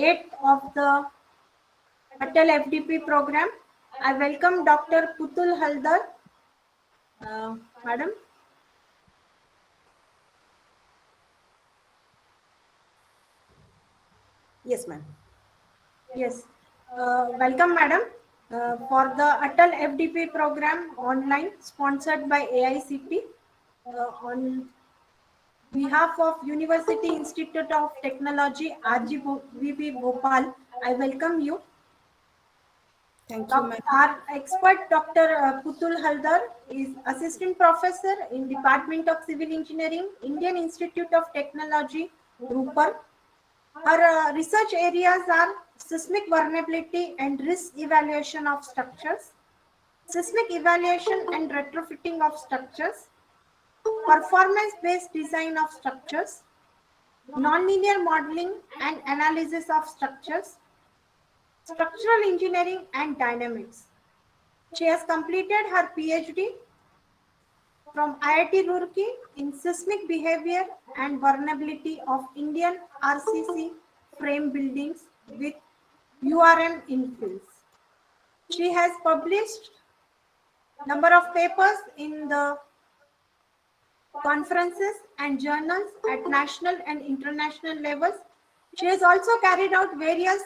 8th of the ATAL FDP program. I welcome Dr. Putul Haldar. Madam. Yes, ma'am. Yes. Welcome, madam, for the ATAL FDP program online sponsored by AICT. On behalf of University Institute of Technology, RGVP Bhopal, I welcome you. Thank you, ma'am. Our expert, Dr. Putul Haldar, is Assistant Professor in Department of Civil Engineering, Indian Institute of Technology, Rupar. Her research areas are seismic vulnerability and risk evaluation of structures, seismic evaluation and retrofitting of structures, performance-based design of structures, nonlinear modeling and analysis of structures, structural engineering and dynamics. She has completed her PhD from IIT Roorkee in seismic behavior and vulnerability of Indian RCC frame buildings with URM infills. She has published number of papers in the conferences and journals at national and international levels. She has also carried out various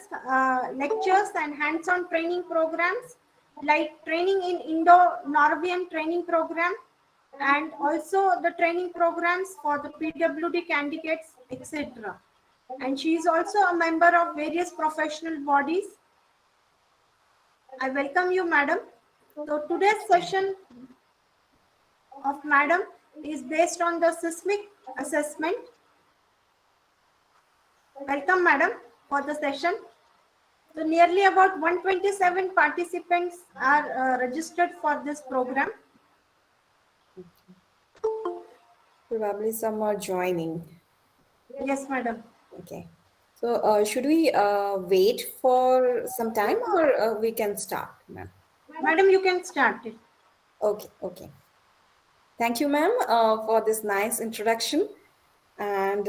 lectures and hands-on training programs like training in Indo-Norwegian training program and also the training programs for the PWD candidates, etc. And she is also a member of various professional bodies. I welcome you, madam. So today's session of madam is based on the seismic assessment. Welcome, madam, for the session. So nearly about 127 participants are registered for this program. Probably some are joining. Yes, madam. Okay. So should we wait for some time or we can start, ma'am? Madam, you can start it. Okay, okay. Thank you, ma'am, for this nice introduction. And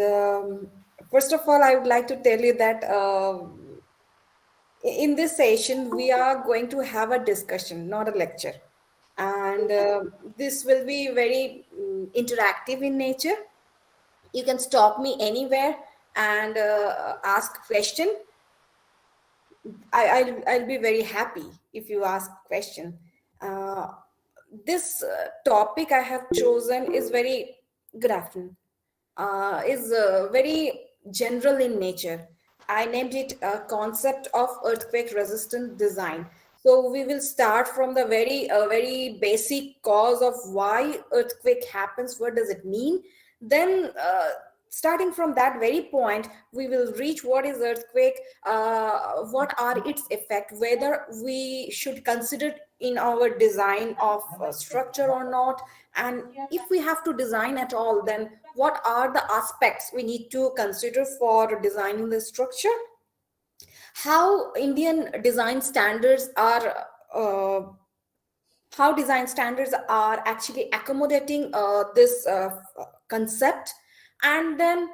first of all, I would like to tell you that in this session, we are going to have a discussion, not a lecture. And this will be very interactive in nature. You can stop me anywhere and ask question. I'll be very happy if you ask question. Uh, this topic I have chosen is very good afternoon. Is very general in nature. I named it a concept of earthquake resistant design. So we will start from the very basic cause of why earthquake happens. What does it mean? Then starting from that very point, we will reach what is earthquake, what are its effect, whether we should consider in our design of structure or not, and if we have to design at all, then what are the aspects we need to consider for designing the structure, how Indian design standards are how design standards are actually accommodating this concept, and then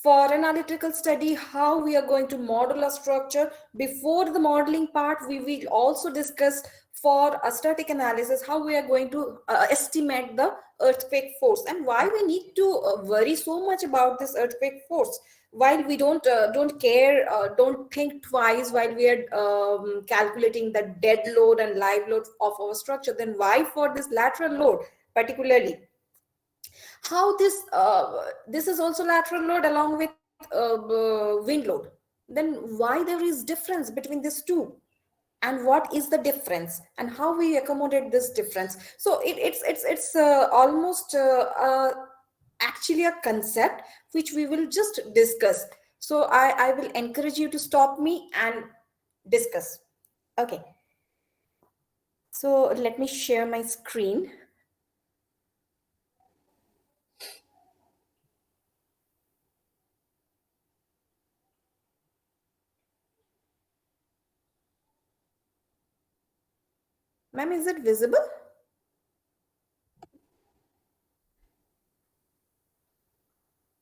for analytical study how we are going to model a structure. Before the modeling part, we will also discuss for a static analysis how we are going to estimate the earthquake force and why we need to worry so much about this earthquake force, while we don't care, don't think twice while we are calculating the dead load and live load of our structure. Then why for this lateral load particularly, how this is also lateral load along with wind load, then why there is difference between these two, and what is the difference and how we accommodate this difference. So it's almost actually a concept which we will just discuss. So I will encourage you to stop me and discuss. Okay, so let me share my screen. Ma'am, is it visible?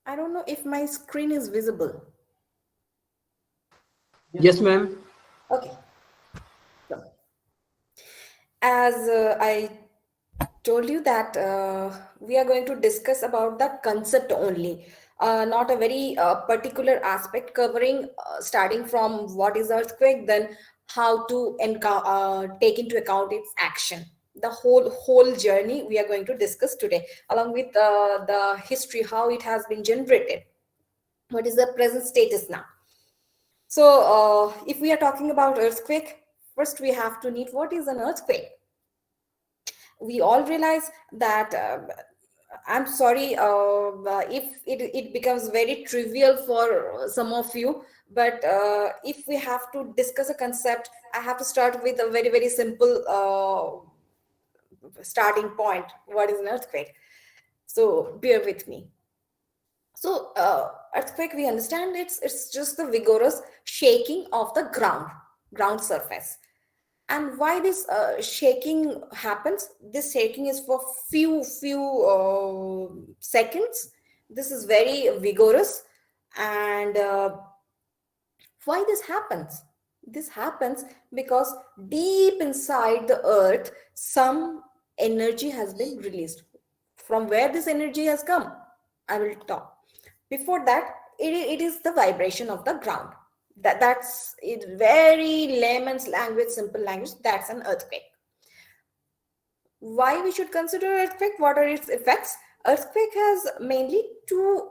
I don't know if my screen is visible. Yes, ma'am. Okay. So, as I told you that we are going to discuss about the concept only, not a very particular aspect, covering starting from what is earthquake, then how to take into account its action. The whole journey we are going to discuss today, along with the history, how it has been generated, what is the present status now. So, if we are talking about earthquake, first we have to need what is an earthquake. We all realize that I'm sorry if it becomes very trivial for some of you, but if we have to discuss a concept, I have to start with a very, very simple starting point. What is an earthquake? So bear with me. So earthquake, we understand it's just the vigorous shaking of the ground surface. And why this shaking happens? This shaking is for few seconds. This is very vigorous. And why this happens? This happens because deep inside the earth some energy has been released. From where this energy has come, I will talk. Before that, it is the vibration of the ground. That's it, very layman's language, simple language. That's an earthquake. Why we should consider earthquake? What are its effects? Earthquake has mainly two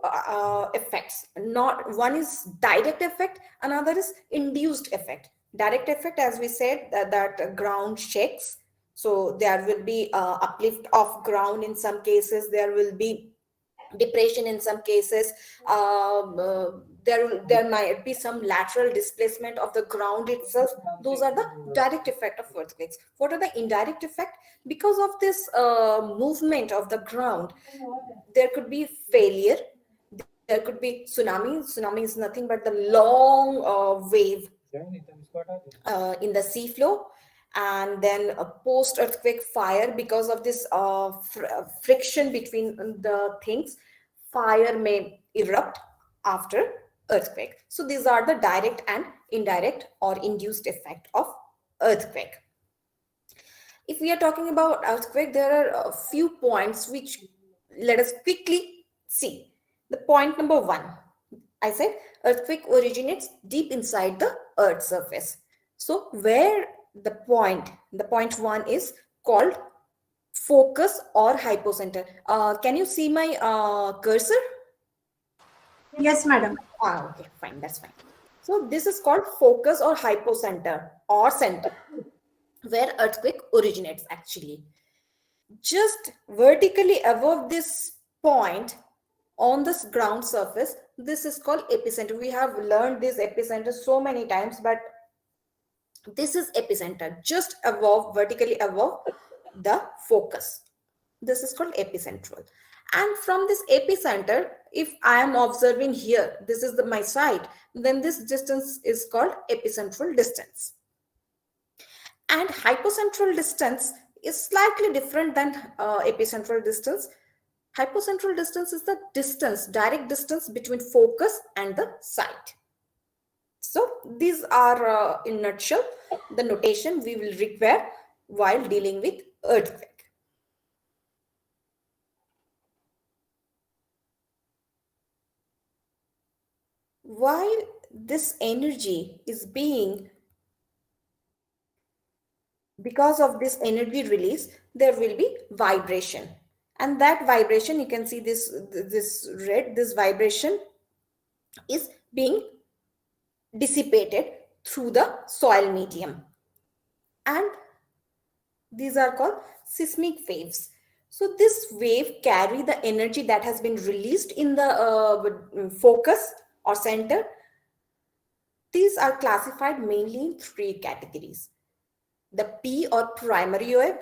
effects. Not one is direct effect, another is induced effect. Direct effect, as we said, that ground shakes, so there will be uplift of ground in some cases, there will be depression in some cases, there might be some lateral displacement of the ground itself. Those are the direct effect of earthquakes. What are the indirect effect? Because of this movement of the ground, there could be failure, there could be tsunami is nothing but the long wave in the sea flow, and then a post earthquake fire. Because of this friction between the things, fire may erupt after earthquake. So these are the direct and indirect or induced effect of earthquake. If we are talking about earthquake, there are a few points which let us quickly see. The point number one, I said earthquake originates deep inside the earth surface. So where the point one is called focus or hypocenter. Can you see my cursor? Yes, madam. Okay, fine, that's fine. So this is called focus or hypocenter or center, where earthquake originates actually. Just vertically above this point on this ground surface, this is called epicenter. We have learned this epicenter so many times, but this is epicenter, just above, vertically above the focus. This is called epicentral. And from this epicenter, if I am observing here, this is my site, then this distance is called epicentral distance. And hypocentral distance is slightly different than epicentral distance. Hypocentral distance is the distance, direct distance between focus and the site. So these are, in nutshell, the notation we will require while dealing with earthquake. While this energy is being, because of this energy release, there will be vibration. And that vibration, you can see this red, this vibration is being dissipated through the soil medium. And these are called seismic waves. So this wave carry the energy that has been released in the focus or center. These are classified mainly in three categories: the P or primary wave,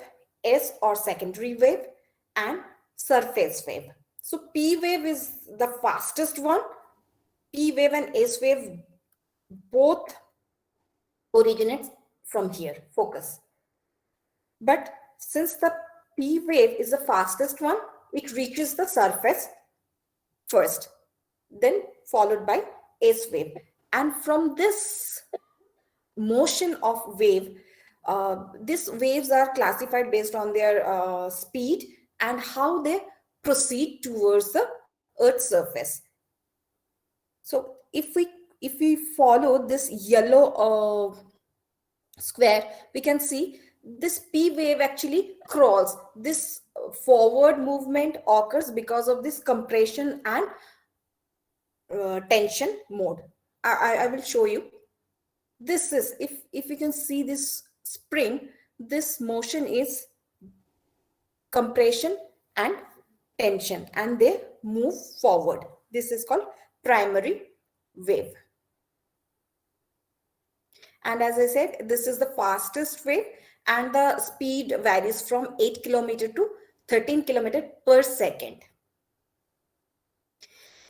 S or secondary wave, and surface wave. So P wave is the fastest one. P wave and S wave both originates from here, focus. But since the P wave is the fastest one, it reaches the surface first, then followed by S wave. And from this motion of wave. These waves are classified based on their speed and how they proceed towards the Earth's surface. So if we follow this yellow square, we can see this P wave actually crawls. This forward movement occurs because of this compression and tension mode. I will show you. This is, if you can see this spring, this motion is compression and tension, and they move forward. This is called primary wave. And as I said, this is the fastest wave, and the speed varies from 8 kilometer to 13 kilometer per second.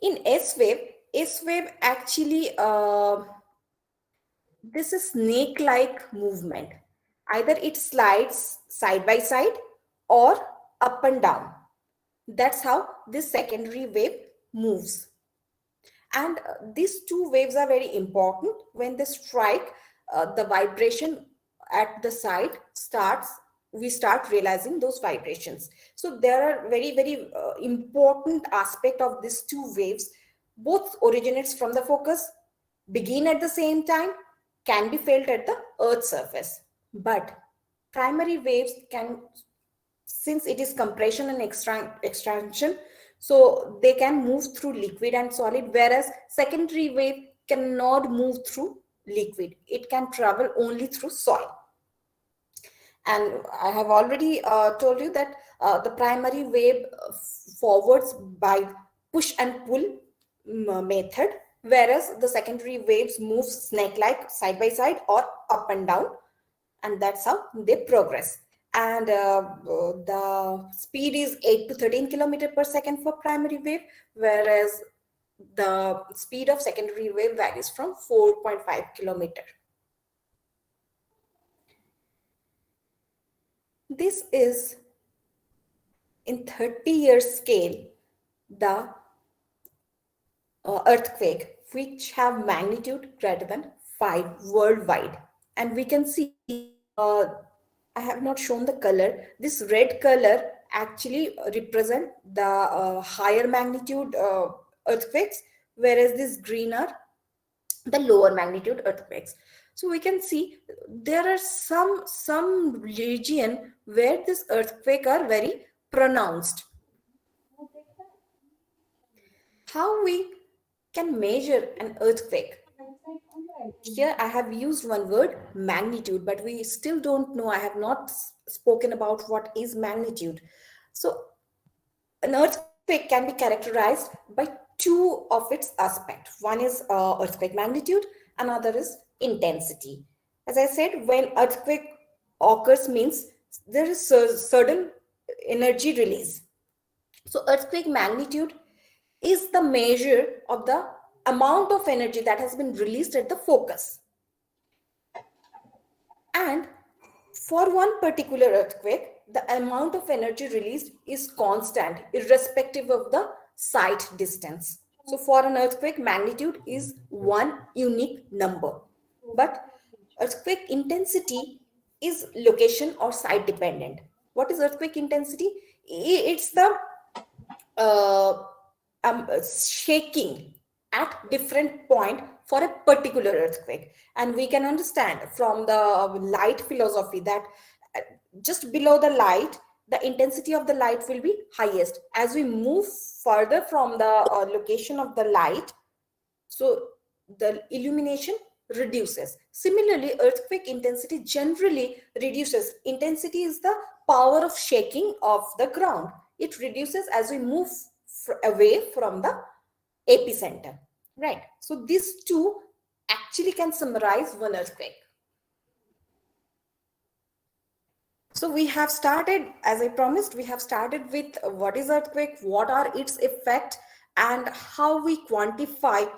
In S wave actually, this is snake-like movement. Either it slides side by side or up and down. That's how this secondary wave moves. And these two waves are very important. When they strike, the vibration at the side starts, we start realizing those vibrations. So there are very important aspect of these two waves. Both originates from the focus, begin at the same time, can be felt at the Earth's surface. But primary waves can, since it is compression and extraction, so they can move through liquid and solid, whereas secondary wave cannot move through liquid. It can travel only through soil. And I have already told you that the primary wave forwards by push and pull method, whereas the secondary waves move snake-like side by side or up and down, and that's how they progress. And the speed is 8 to 13 kilometer per second for primary wave, whereas the speed of secondary wave varies from 4.5 kilometer. This is in 30-year scale the earthquake which have magnitude greater than 5 worldwide. And we can see, I have not shown the color. This red color actually represent the higher magnitude earthquakes, whereas this green are the lower magnitude earthquakes. So we can see there are some region where this earthquake are very pronounced. How we can measure an earthquake? Here I have used one word, magnitude, but we still don't know. I have not spoken about what is magnitude. So an earthquake can be characterized by two of its aspects. One is earthquake magnitude, another is intensity. As I said, when earthquake occurs means there is certain energy release. So earthquake magnitude is the measure of the amount of energy that has been released at the focus. And for one particular earthquake, the amount of energy released is constant, irrespective of the site distance. So for an earthquake, magnitude is one unique number. But earthquake intensity is location or site dependent. What is earthquake intensity? It's the uh, shaking at different point for a particular earthquake. And we can understand from the light philosophy that uh, just below the light, the intensity of the light will be highest. As we move further from the location of the light, so the illumination reduces. Similarly, earthquake intensity generally reduces. Intensity is the power of shaking of the ground. It reduces as we move away from the epicenter, right? So these two actually can summarize one earthquake. So we have started, as I promised, we have started with what is earthquake, what are its effect, and how we quantify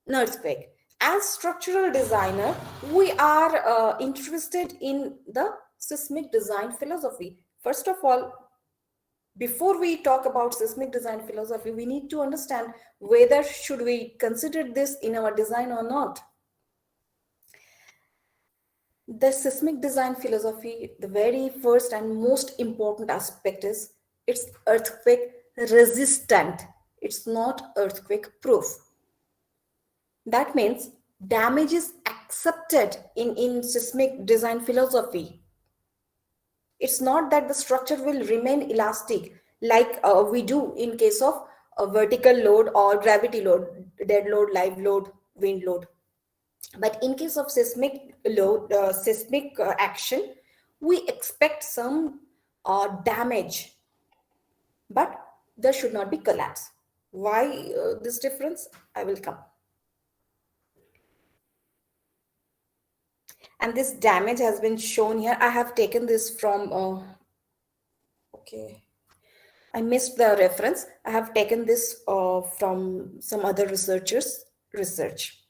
an earthquake. As structural designer, we are interested in the seismic design philosophy. First of all, before we talk about seismic design philosophy, we need to understand whether should we consider this in our design or not. The seismic design philosophy, the very first and most important aspect is it's earthquake resistant. It's not earthquake proof. That means damage is accepted in seismic design philosophy. It's not that the structure will remain elastic like we do in case of a vertical load or gravity load, dead load, live load, wind load. But in case of seismic load, seismic action, we expect some damage, but there should not be collapse. Why this difference? I will come. And this damage has been shown here. I have taken this from, okay, I missed the reference. I have taken this from some other researchers' research.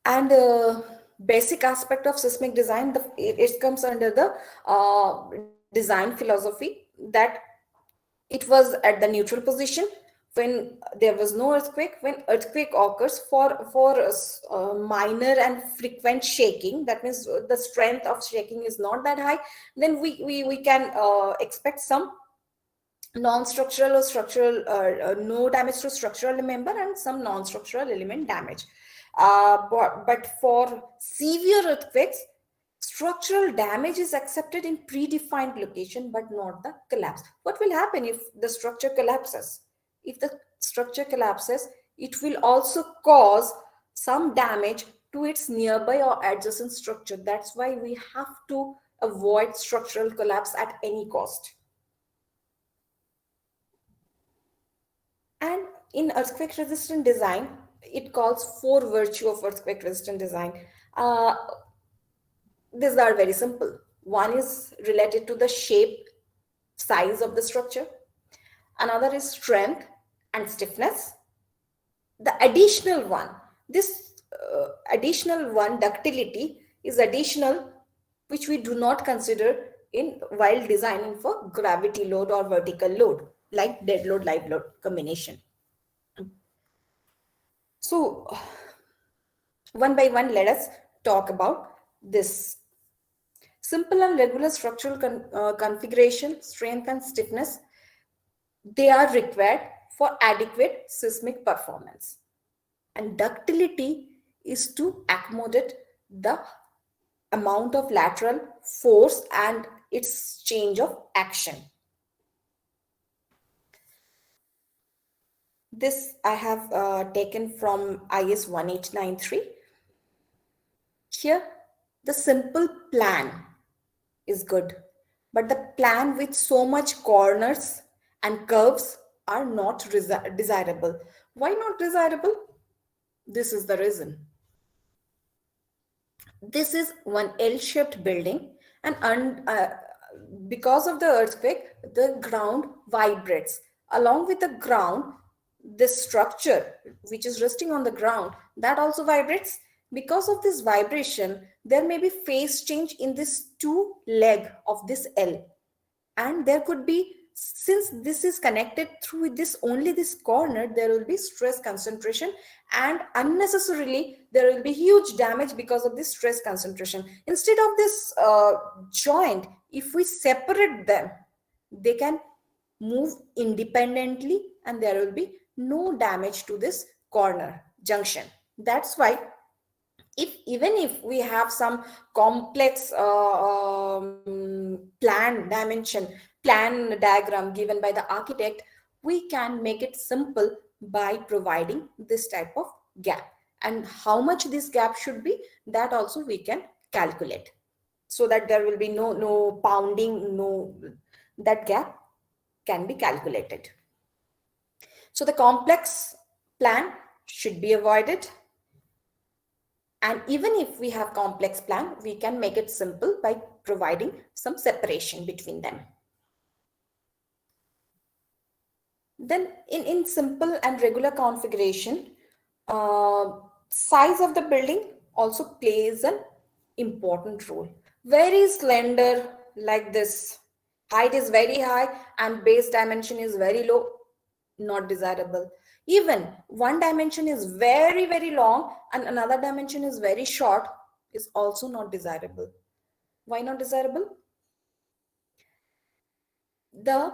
And basic aspect of seismic design, it comes under the design philosophy that it was at the neutral position when there was no earthquake. When earthquake occurs for minor and frequent shaking, that means the strength of shaking is not that high, then we can expect some non-structural or structural no damage to structural member and some non-structural element damage. But for severe earthquakes, structural damage is accepted in predefined location but not the collapse. What will happen if the structure collapses? If the structure collapses, it will also cause some damage to its nearby or adjacent structure. That's why we have to avoid structural collapse at any cost. And in earthquake resistant design, it calls four virtue of earthquake resistant design. Uh, these are very simple. One is related to the shape, size of the structure. Another is strength and stiffness. The additional one, this additional one, ductility, is additional, which we do not consider in while designing for gravity load or vertical load, like dead load, live load combination. So, one by one, let us talk about this. Simple and regular structural configuration, strength, and stiffness, they are required for adequate seismic performance. And ductility is to accommodate the amount of lateral force and its change of action. This I have taken from IS 1893. Here, the simple plan is good, but the plan with so much corners and curves are not desirable. Why not desirable? This is the reason. This is one L-shaped building, and because of the earthquake, the ground vibrates. Along with the ground, this structure, which is resting on the ground, that also vibrates. Because of this vibration, there may be phase change in this two leg of this L, and there could be, since this is connected through this only this corner, there will be stress concentration, and unnecessarily there will be huge damage because of this stress concentration. Instead of this joint, if we separate them, they can move independently and there will be no damage to this corner junction. That's why if even if we have some complex plan diagram given by the architect, we can make it simple by providing this type of gap. And how much this gap should be, that also we can calculate, so that there will be no pounding, no, that gap can be calculated. So the complex plan should be avoided. And even if we have complex plan, we can make it simple by providing some separation between them. Then in simple and regular configuration, size of the building also plays an important role. Very slender like this, height is very high and base dimension is very low, not desirable. Even one dimension is very, very long and another dimension is very short, is also not desirable. Why not desirable? The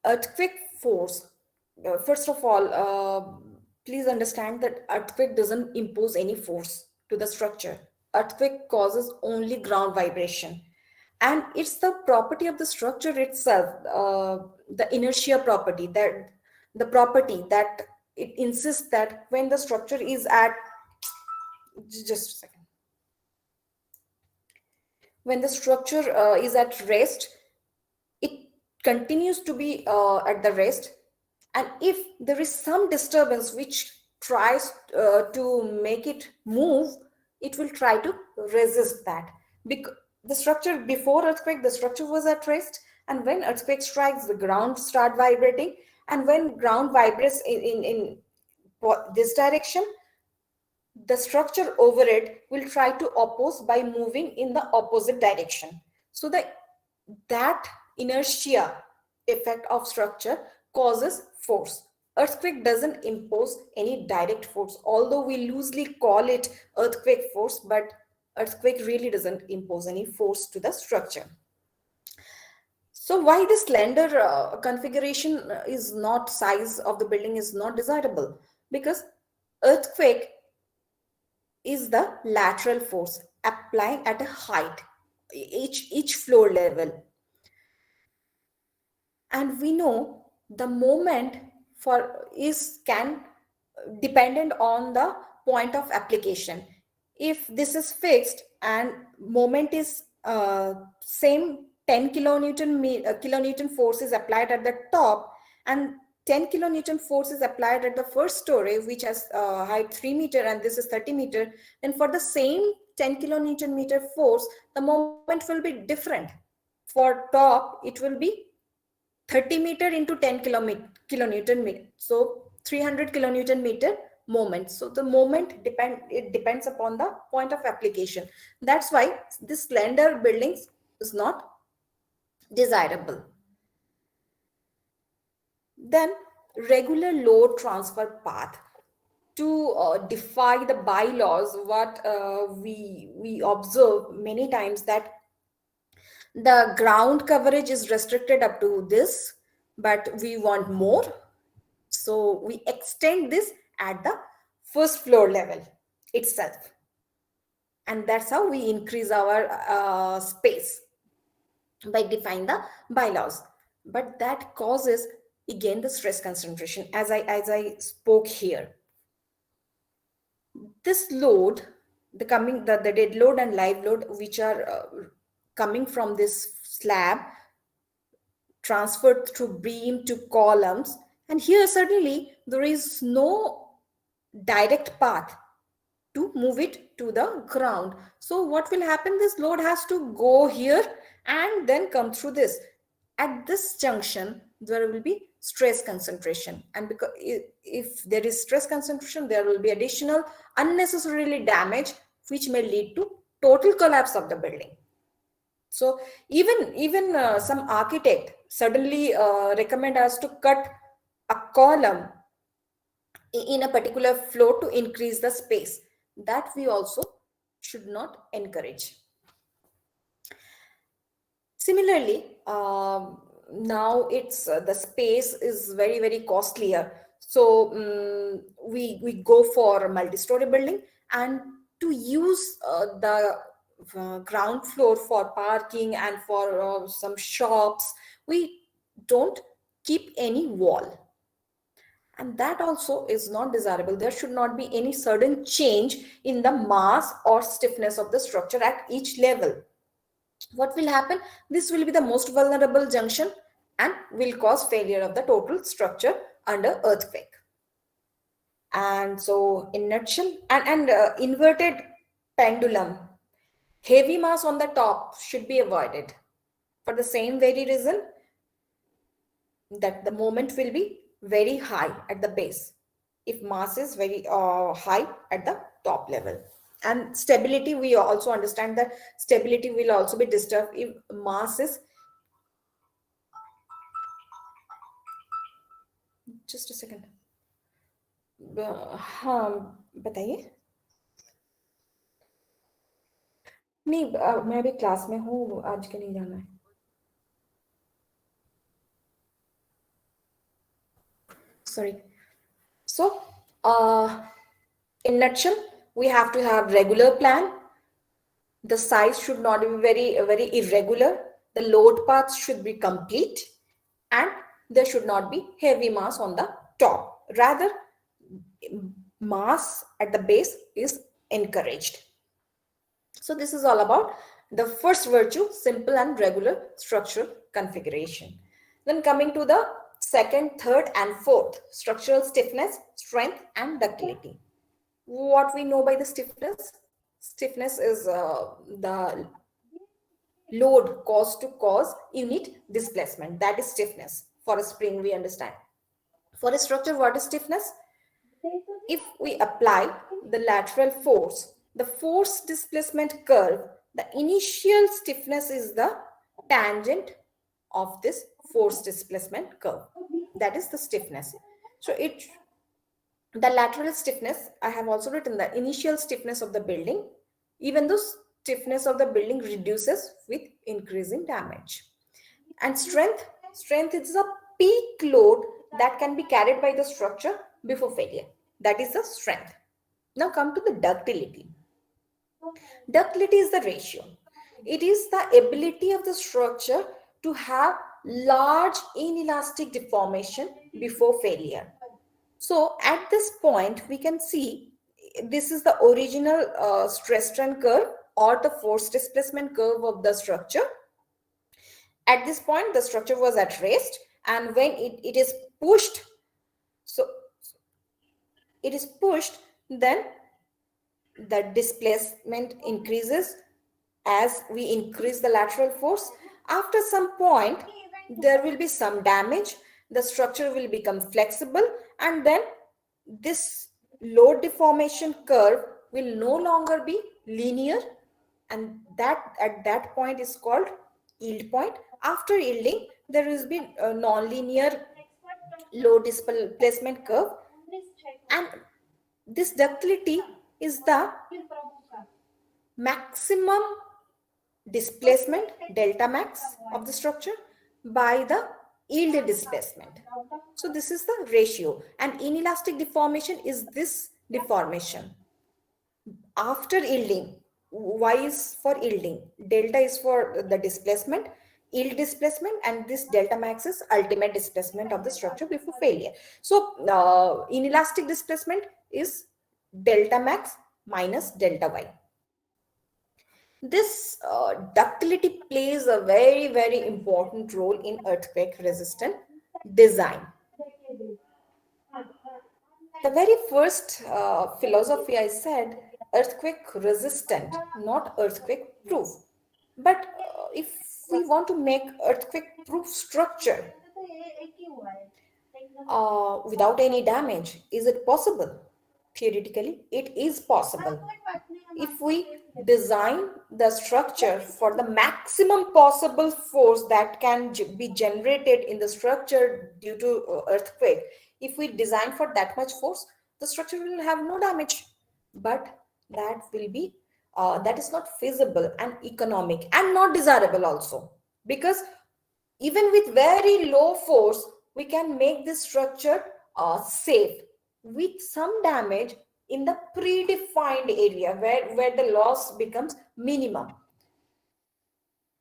earthquake force, first of all, please understand that earthquake doesn't impose any force to the structure. Earthquake causes only ground vibration, and it's the property of the structure itself, the inertia property, that the property that it insists that when the structure is at, just a second, when the structure is at rest, it continues to be at the rest. And if there is some disturbance which tries to make it move, it will try to resist that. Because the structure before earthquake, the structure was at rest, and when earthquake strikes, the ground start vibrating, and when ground vibrates in this direction, the structure over it will try to oppose by moving in the opposite direction. So that inertia effect of structure causes force. Earthquake doesn't impose any direct force, although we loosely call it earthquake force, but earthquake really doesn't impose any force to the structure. So why this slender configuration is not, size of the building is not desirable? Because earthquake is the lateral force applying at a height, each floor level. And we know the moment for is can dependent on the point of application. If this is fixed and moment is same 10 kilonewton force is applied at the top, and 10 kilonewton force is applied at the first story, which has height 3 meter, and this is 30 meter, then for the same 10 kilonewton meter force, the moment will be different. For top, it will be 30 meter into 10 kilonewton meter, so 300 kilonewton meter moment. So the moment depends upon the point of application. That's why this slender buildings is not desirable. Then regular load transfer path. To defy the bylaws, what we observe many times, that the ground coverage is restricted up to this, but we want more. So we extend this at the first floor level itself. And that's how we increase our space by defying the bylaws. But that causes again the stress concentration, as I spoke here. This load, the dead load and live load, which are coming from this slab, transferred through beam to columns, and here suddenly there is no direct path to move it to the ground. So what will happen, this load has to go here and then come through this. At this junction there will be stress concentration, and because if there is stress concentration, there will be additional unnecessarily damage, which may lead to total collapse of the building. So even some architect suddenly recommend us to cut a column in a particular floor to increase the space. That we also should not encourage. Similarly, now it's the space is very, very costlier. So we go for a multi-story building, and to use the ground floor for parking and for some shops, we don't keep any wall. And that also is not desirable. There should not be any sudden change in the mass or stiffness of the structure at each level. What will happen? This will be the most vulnerable junction and will cause failure of the total structure under earthquake. And so inertial and inverted pendulum, heavy mass on the top should be avoided for the same very reason, that the moment will be very high at the base if mass is very high at the top level. And stability, we also understand that stability will also be disturbed if mass is, just a second, हाँ बताइए। नहीं मैं अभी class में हूँ, आज के नहीं जाना है। Sorry. So, in nutshell, we have to have regular plan. The size should not be very irregular. The load paths should be complete, and there should not be heavy mass on the top. Rather, mass at the base is encouraged. So this is all about the first virtue, simple and regular structural configuration. Then coming to the second, third, and fourth, structural stiffness, strength, and ductility. What we know by the stiffness? Stiffness is the load caused to cause unit displacement. That is stiffness. For a spring, we understand. For a structure, what is stiffness? If we apply the lateral force, the force displacement curve, the initial stiffness is the tangent of this force displacement curve. That is the stiffness. So the lateral stiffness, I have also written the initial stiffness of the building, even though stiffness of the building reduces with increasing damage. And strength is a peak load that can be carried by the structure before failure. That is the strength. Now come to the ductility. Ductility is the ratio. It is the ability of the structure to have large inelastic deformation before failure. So at this point, we can see this is the original stress strain curve or the force displacement curve of the structure. At this point, the structure was at rest, and when it is pushed, so it is pushed, then the displacement increases as we increase the lateral force. After some point, there will be some damage, the structure will become flexible, and then this load deformation curve will no longer be linear, and that at that point is called yield point. After yielding, there will be a non-linear load displacement curve, and this ductility is the maximum displacement delta max of the structure by the yield displacement. So this is the ratio, and inelastic deformation is this deformation after yielding. Y is for yielding, delta is for the displacement, yield displacement, and this delta max is ultimate displacement of the structure before failure. So inelastic displacement is delta max minus delta y. This ductility plays a very important role in earthquake resistant design. The very first philosophy I said earthquake resistant, not earthquake proof. But if we want to make earthquake proof structure without any damage, is it possible? Theoretically, it is possible. If we design the structure for the maximum possible force that can be generated in the structure due to earthquake, if we design for that much force, the structure will have no damage. But that will be that is not feasible and economic and not desirable also, because even with very low force, we can make this structure safe with some damage in the predefined area where the loss becomes minimum.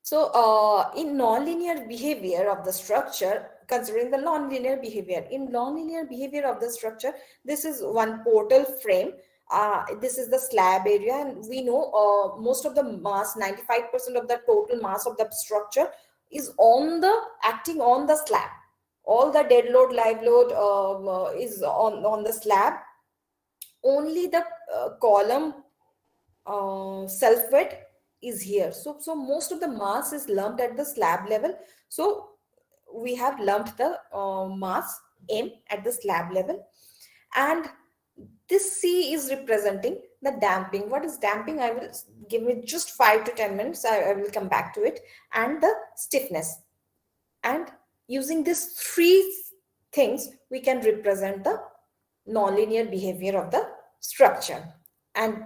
So in nonlinear behavior of the structure, considering the nonlinear behavior, in nonlinear behavior of the structure, this is one portal frame. This is the slab area, and we know most of the mass, 95% of the total mass of the structure is on the acting on the slab. All the dead load, live load is on the slab. Only the column self weight is here. So most of the mass is lumped at the slab level. So we have lumped the mass m at the slab level, and this c is representing the damping. What is damping? I will give me just 5 to 10 minutes. I will come back to it. And the stiffness, and using these three things we can represent the nonlinear behavior of the structure. And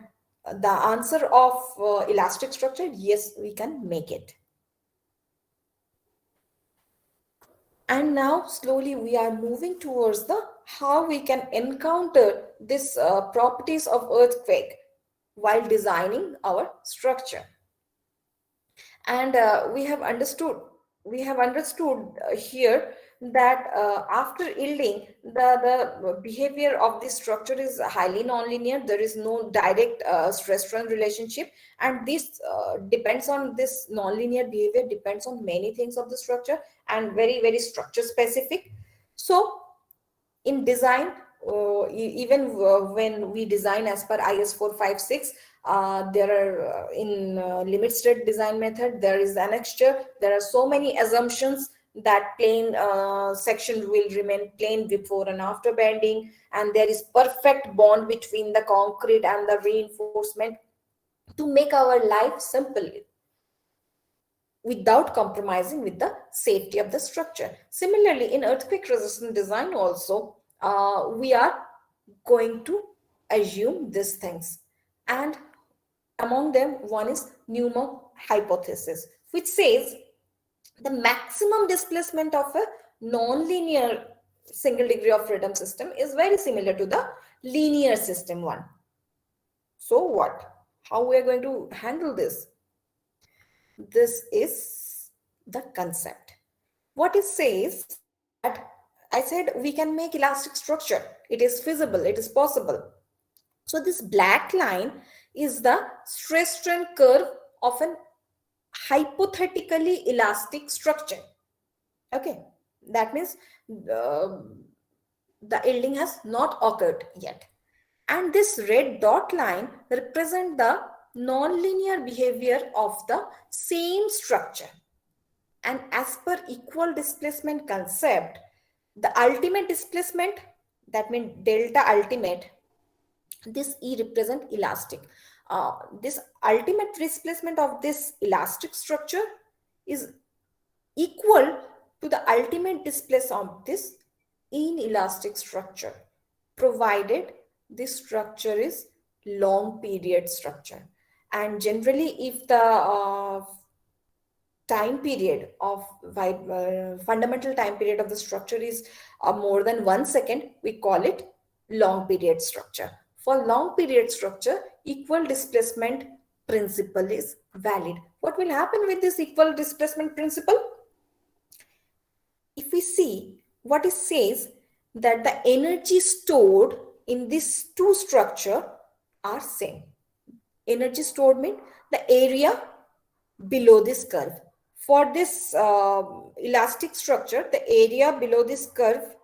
the answer of elastic structure, yes, we can make it. And now slowly we are moving towards the how we can encounter this properties of earthquake while designing our structure. And we have understood here that after yielding, the behavior of this structure is highly nonlinear. There is no direct stress strain relationship, and this depends on this nonlinear behavior depends on many things of the structure, and very very structure specific. So in design, even when we design as per IS 456, there are in limit state design method, there is annexure. There are so many assumptions that plane section will remain plane before and after bending, and there is perfect bond between the concrete and the reinforcement to make our life simple without compromising with the safety of the structure. Similarly, in earthquake resistant design also, we are going to assume these things. And among them, one is Newman hypothesis, which says the maximum displacement of a non-linear single degree of freedom system is very similar to the linear system one. So what? How we are going to handle this? This is the concept. What it says that I said we can make elastic structure. It is feasible, it is possible. So this black line is the stress strain curve of an hypothetically elastic structure. Okay, that means the yielding has not occurred yet. And this red dot line represent the nonlinear behavior of the same structure. And as per equal displacement concept, the ultimate displacement, that means delta ultimate, this E represent elastic. This ultimate displacement of this elastic structure is equal to the ultimate displacement of this inelastic structure, provided this structure is long period structure. And generally, if the time period of fundamental time period of the structure is more than 1 second, we call it long period structure. For long period structure, equal displacement principle is valid. What will happen with this equal displacement principle? If we see what it says, that the energy stored in these two structure are same. Energy stored means the area below this curve. For this elastic structure, the area below this curve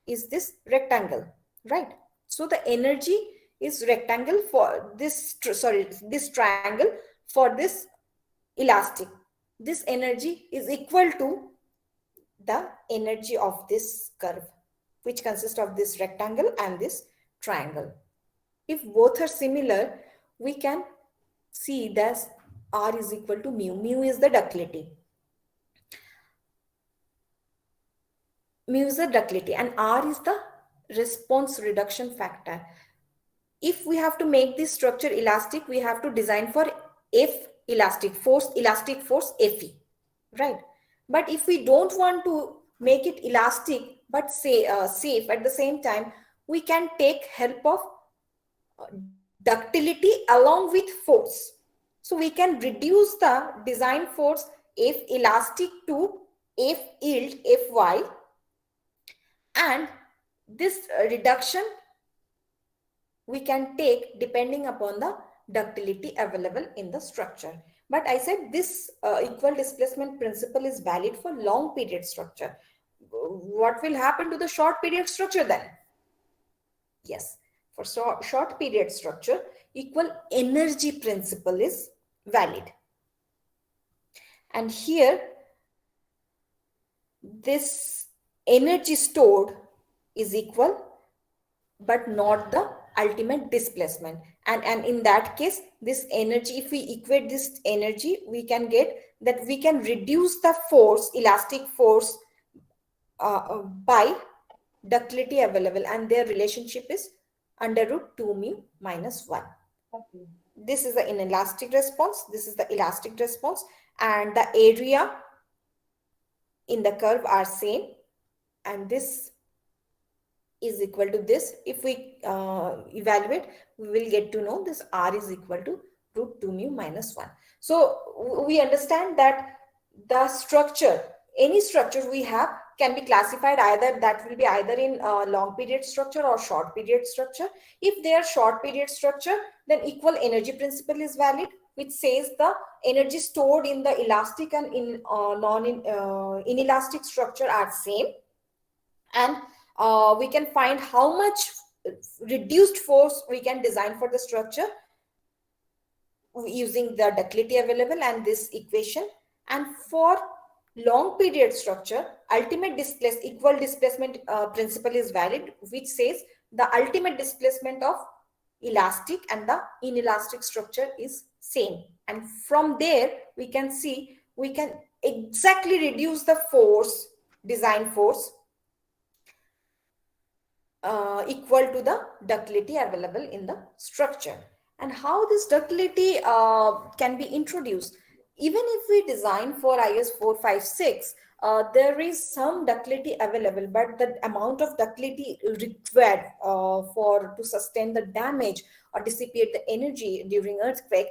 is this rectangle, right? So the energy is rectangle for this, this triangle for this elastic. This energy is equal to the energy of this curve, which consists of this rectangle and this triangle. If both are similar, we can see that R is equal to mu. Mu is the ductility. Mu is the ductility and R is the response reduction factor. If we have to make this structure elastic, we have to design for F elastic force Fe, right? But if we don't want to make it elastic but say safe at the same time, we can take help of ductility along with force. So we can reduce the design force F elastic to F yield Fy, and this reduction we can take depending upon the ductility available in the structure. But I said this equal displacement principle is valid for long period structure. What will happen to the short period structure then? Yes, for short period structure, equal energy principle is valid. And here, this energy stored is equal, but not the ultimate displacement. And in that case, this energy, if we equate this energy, we can get that we can reduce the force, elastic force by ductility available, and their relationship is under root 2 mu minus 1. Okay. This is the inelastic response, this is the elastic response, and the area in the curve are same, and this is equal to this. If we evaluate, we will get to know this r is equal to root 2 mu minus 1. So we understand that the structure, any structure we have, can be classified either, that will be either in long period structure or short period structure. If they are short period structure, then equal energy principle is valid, which says the energy stored in the elastic and in non inelastic structure are same, and we can find how much reduced force we can design for the structure using the ductility available and this equation. And for long period structure, ultimate displace equal displacement principle is valid, which says the ultimate displacement of elastic and the inelastic structure is same, and from there we can see we can exactly reduce the force, design force, equal to the ductility available in the structure. And how this ductility can be introduced? Even if we design for IS 456, there is some ductility available, but the amount of ductility required for to sustain the damage or dissipate the energy during earthquake,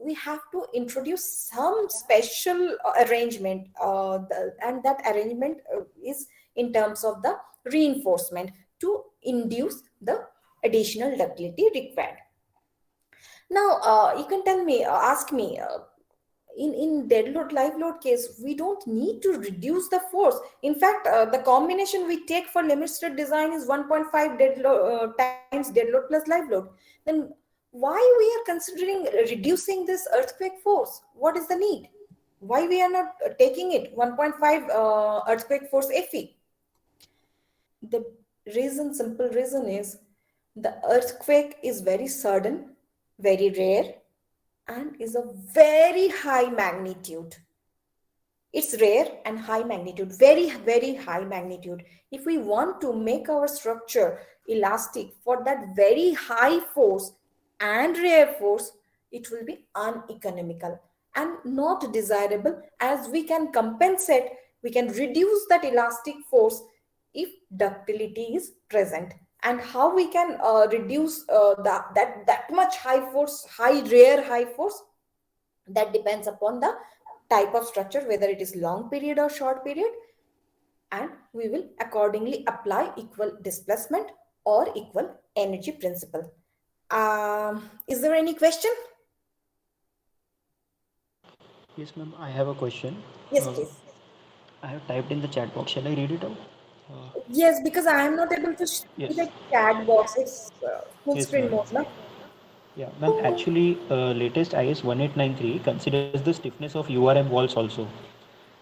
we have to introduce some special arrangement, and that arrangement is in terms of the reinforcement to induce the additional ductility required. Now, you can tell me, ask me, in dead load, live load case, we don't need to reduce the force. In fact, the combination we take for limit state design is 1.5 times dead load plus live load. Then why we are considering reducing this earthquake force? What is the need? Why we are not taking it 1.5 earthquake force FE? The reason, simple reason is the earthquake is very sudden, very rare, and is a very high magnitude. It's rare and high magnitude, very, very high magnitude. If we want to make our structure elastic for that very high force and rare force, it will be uneconomical and not desirable, as we can compensate, we can reduce that elastic force if ductility is present. And how we can reduce that much high force, high rare high force, that depends upon the type of structure, whether it is long period or short period, and we will accordingly apply equal displacement or equal energy principle. Is there any question? Yes, ma'am. I have a question. Yes, Uh, please. I have typed in the chat box. Shall I read it out? Uh, Yes, because I am not able to see the yes. chat box. It's full Yes, screen ma'am. mode now. Yeah, ma'am. Actually, latest IS 1893 considers the stiffness of URM walls also.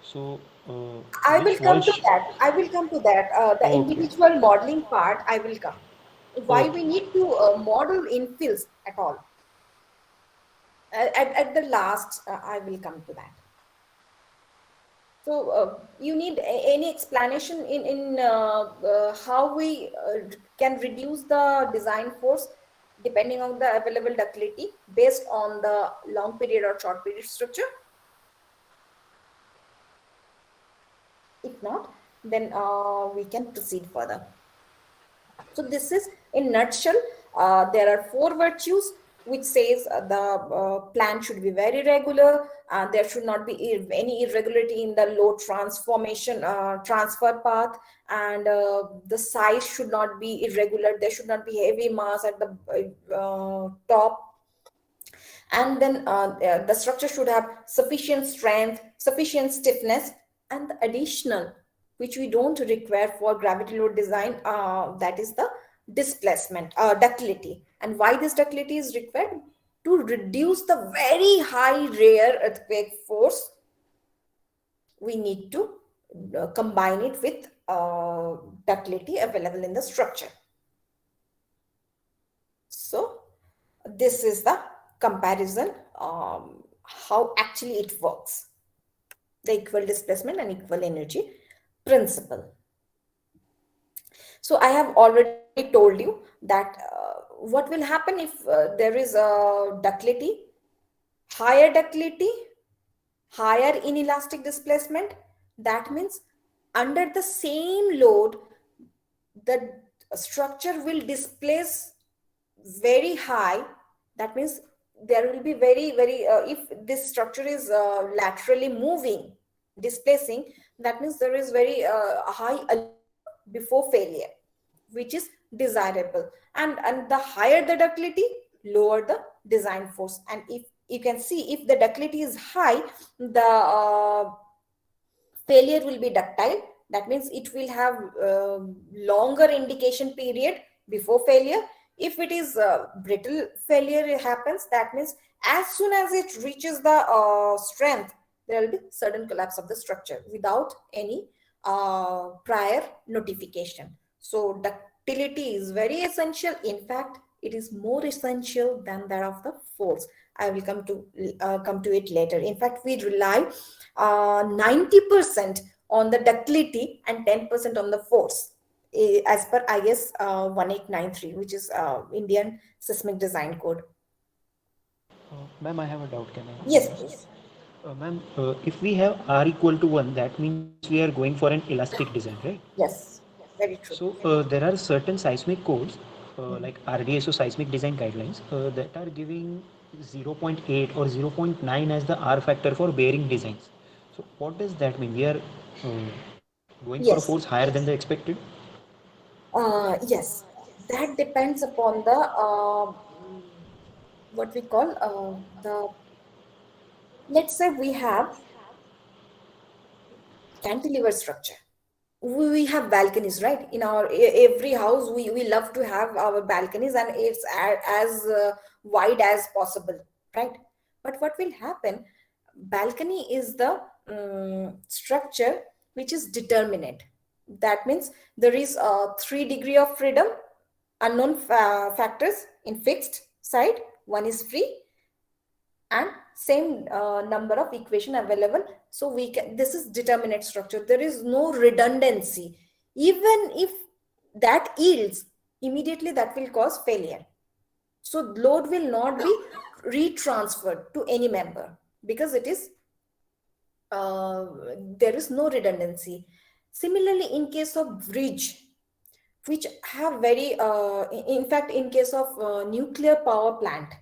So, I will which come to walls? that. I will come to that. The Okay. individual modeling part, I will come. Why we Okay. need to model infills at all? At the last, I will come to that. So you need any explanation in how we can reduce the design force depending on the available ductility based on the long period or short period structure? If not, then we can proceed further. So this is in nutshell. There are four virtues which says the plan should be very regular. There should not be any irregularity in the load transformation transfer path, and the size should not be irregular. There should not be heavy mass at the top, and then the structure should have sufficient strength, sufficient stiffness, and the additional which we don't require for gravity load design, that is the displacement, ductility. And why this ductility is required? To reduce the very high rare earthquake force, we need to combine it with ductility available in the structure. So this is the comparison, how actually it works, the equal displacement and equal energy principle. So I have already told you that what will happen if there is a ductility, higher ductility, higher inelastic displacement. That means under the same load, the structure will displace very high. That means there will be very if this structure is laterally moving, displacing, that means there is very high allure before failure, which is desirable. And the higher the ductility, lower the design force. And if you can see, if the ductility is high, the failure will be ductile. That means it will have longer indication period before failure. If it is brittle failure it happens, that means as soon as it reaches the strength, there will be sudden collapse of the structure without any prior notification. So ductility is very essential. In fact, it is more essential than that of the force. I will come to it later. In fact, we rely 90% on the ductility and 10% on the force, as per IS 1893, which is Indian Seismic Design Code. Ma'am, I have a doubt. Can I Yes, ask? please. Ma'am, if we have R equal to 1, that means we are going for an elastic design, right? Yes, very true. So there are certain seismic codes Mhm. like RDSO seismic design guidelines that are giving 0. 0.8 or 0.9 as the R factor for bearing designs. So what does that mean? We are going for a force Yes, higher than the expected? yes, that depends upon the what we call the, let's say we have cantilever structure. We have balconies, right? In our every house, we love to have our balconies, and it's as wide as possible, right? But what will happen, balcony is the structure which is determinate. That means there is a 3 degree of freedom, unknown factors in fixed side, one is free, and same number of equation available. So we can, this is determinate structure, there is no redundancy. Even if that yields, immediately that will cause failure. So load will not be retransferred to any member, because it is uh, there is no redundancy. Similarly, in case of bridge, which have very in fact, in case of nuclear power plant,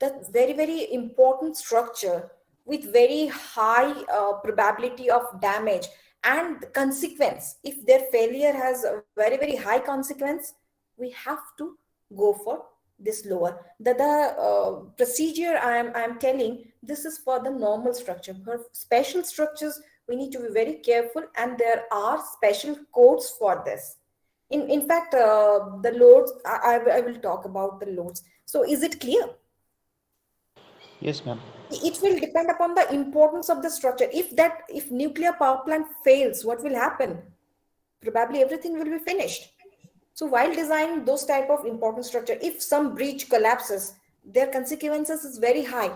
that's very important structure with very high probability of damage and consequence. If their failure has a very high consequence, we have to go for this lower. The procedure I am telling, this is for the normal structure. For special structures, we need to be very careful, and there are special codes for this. In fact, the loads, I will talk about the loads. So is it clear? Yes, ma'am. It will depend upon the importance of the structure. If nuclear power plant fails, what will happen? Probably everything will be finished. So while designing those type of important structure, if some breach collapses, their consequences is very high.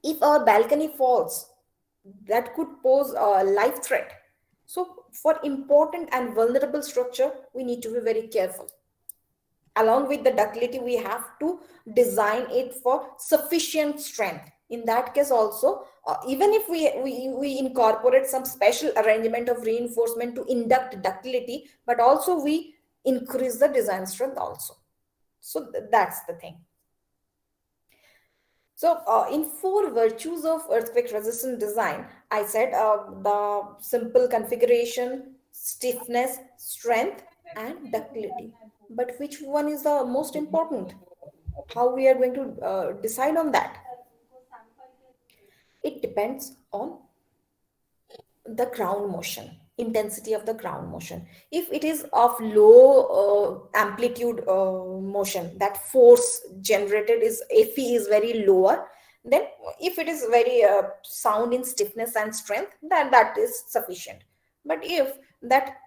If our balcony falls, that could pose a life threat. So for important and vulnerable structure, we need to be very careful. Along with the ductility, we have to design it for sufficient strength. In that case also, even if we incorporate some special arrangement of reinforcement to induct ductility, but also we increase the design strength also. So that's the thing. So in four virtues of earthquake resistant design, I said the simple configuration, stiffness, strength, and ductility. But which one is the most important? How we are going to decide on that? It depends on the ground motion, intensity of the ground motion. If it is of low amplitude motion, that force generated is fe is very lower, then if it is very sound in stiffness and strength, then that is sufficient. But if that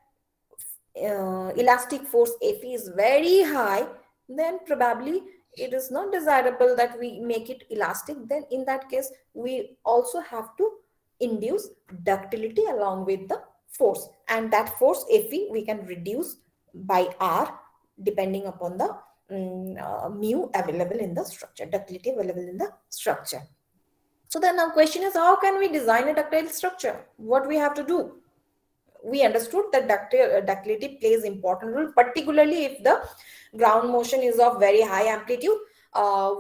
elastic force fe is very high, then probably it is not desirable that we make it elastic. Then in that case, we also have to induce ductility along with the force, and that force Fe we can reduce by R depending upon the mu available in the structure, ductility available in the structure. So then now question is, how can we design a ductile structure? What we have to do? We understood that ductility plays important role, particularly if the ground motion is of very high amplitude.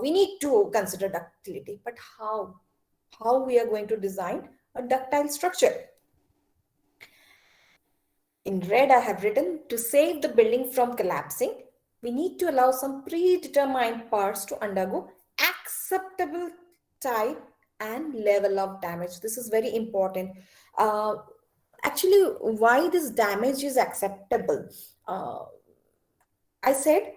We need to consider ductility, but how we are going to design a ductile structure? In red, I have written, to save the building from collapsing, we need to allow some predetermined parts to undergo acceptable type and level of damage. This is very important. Uh, Actually, why this damage is acceptable? Uh, I said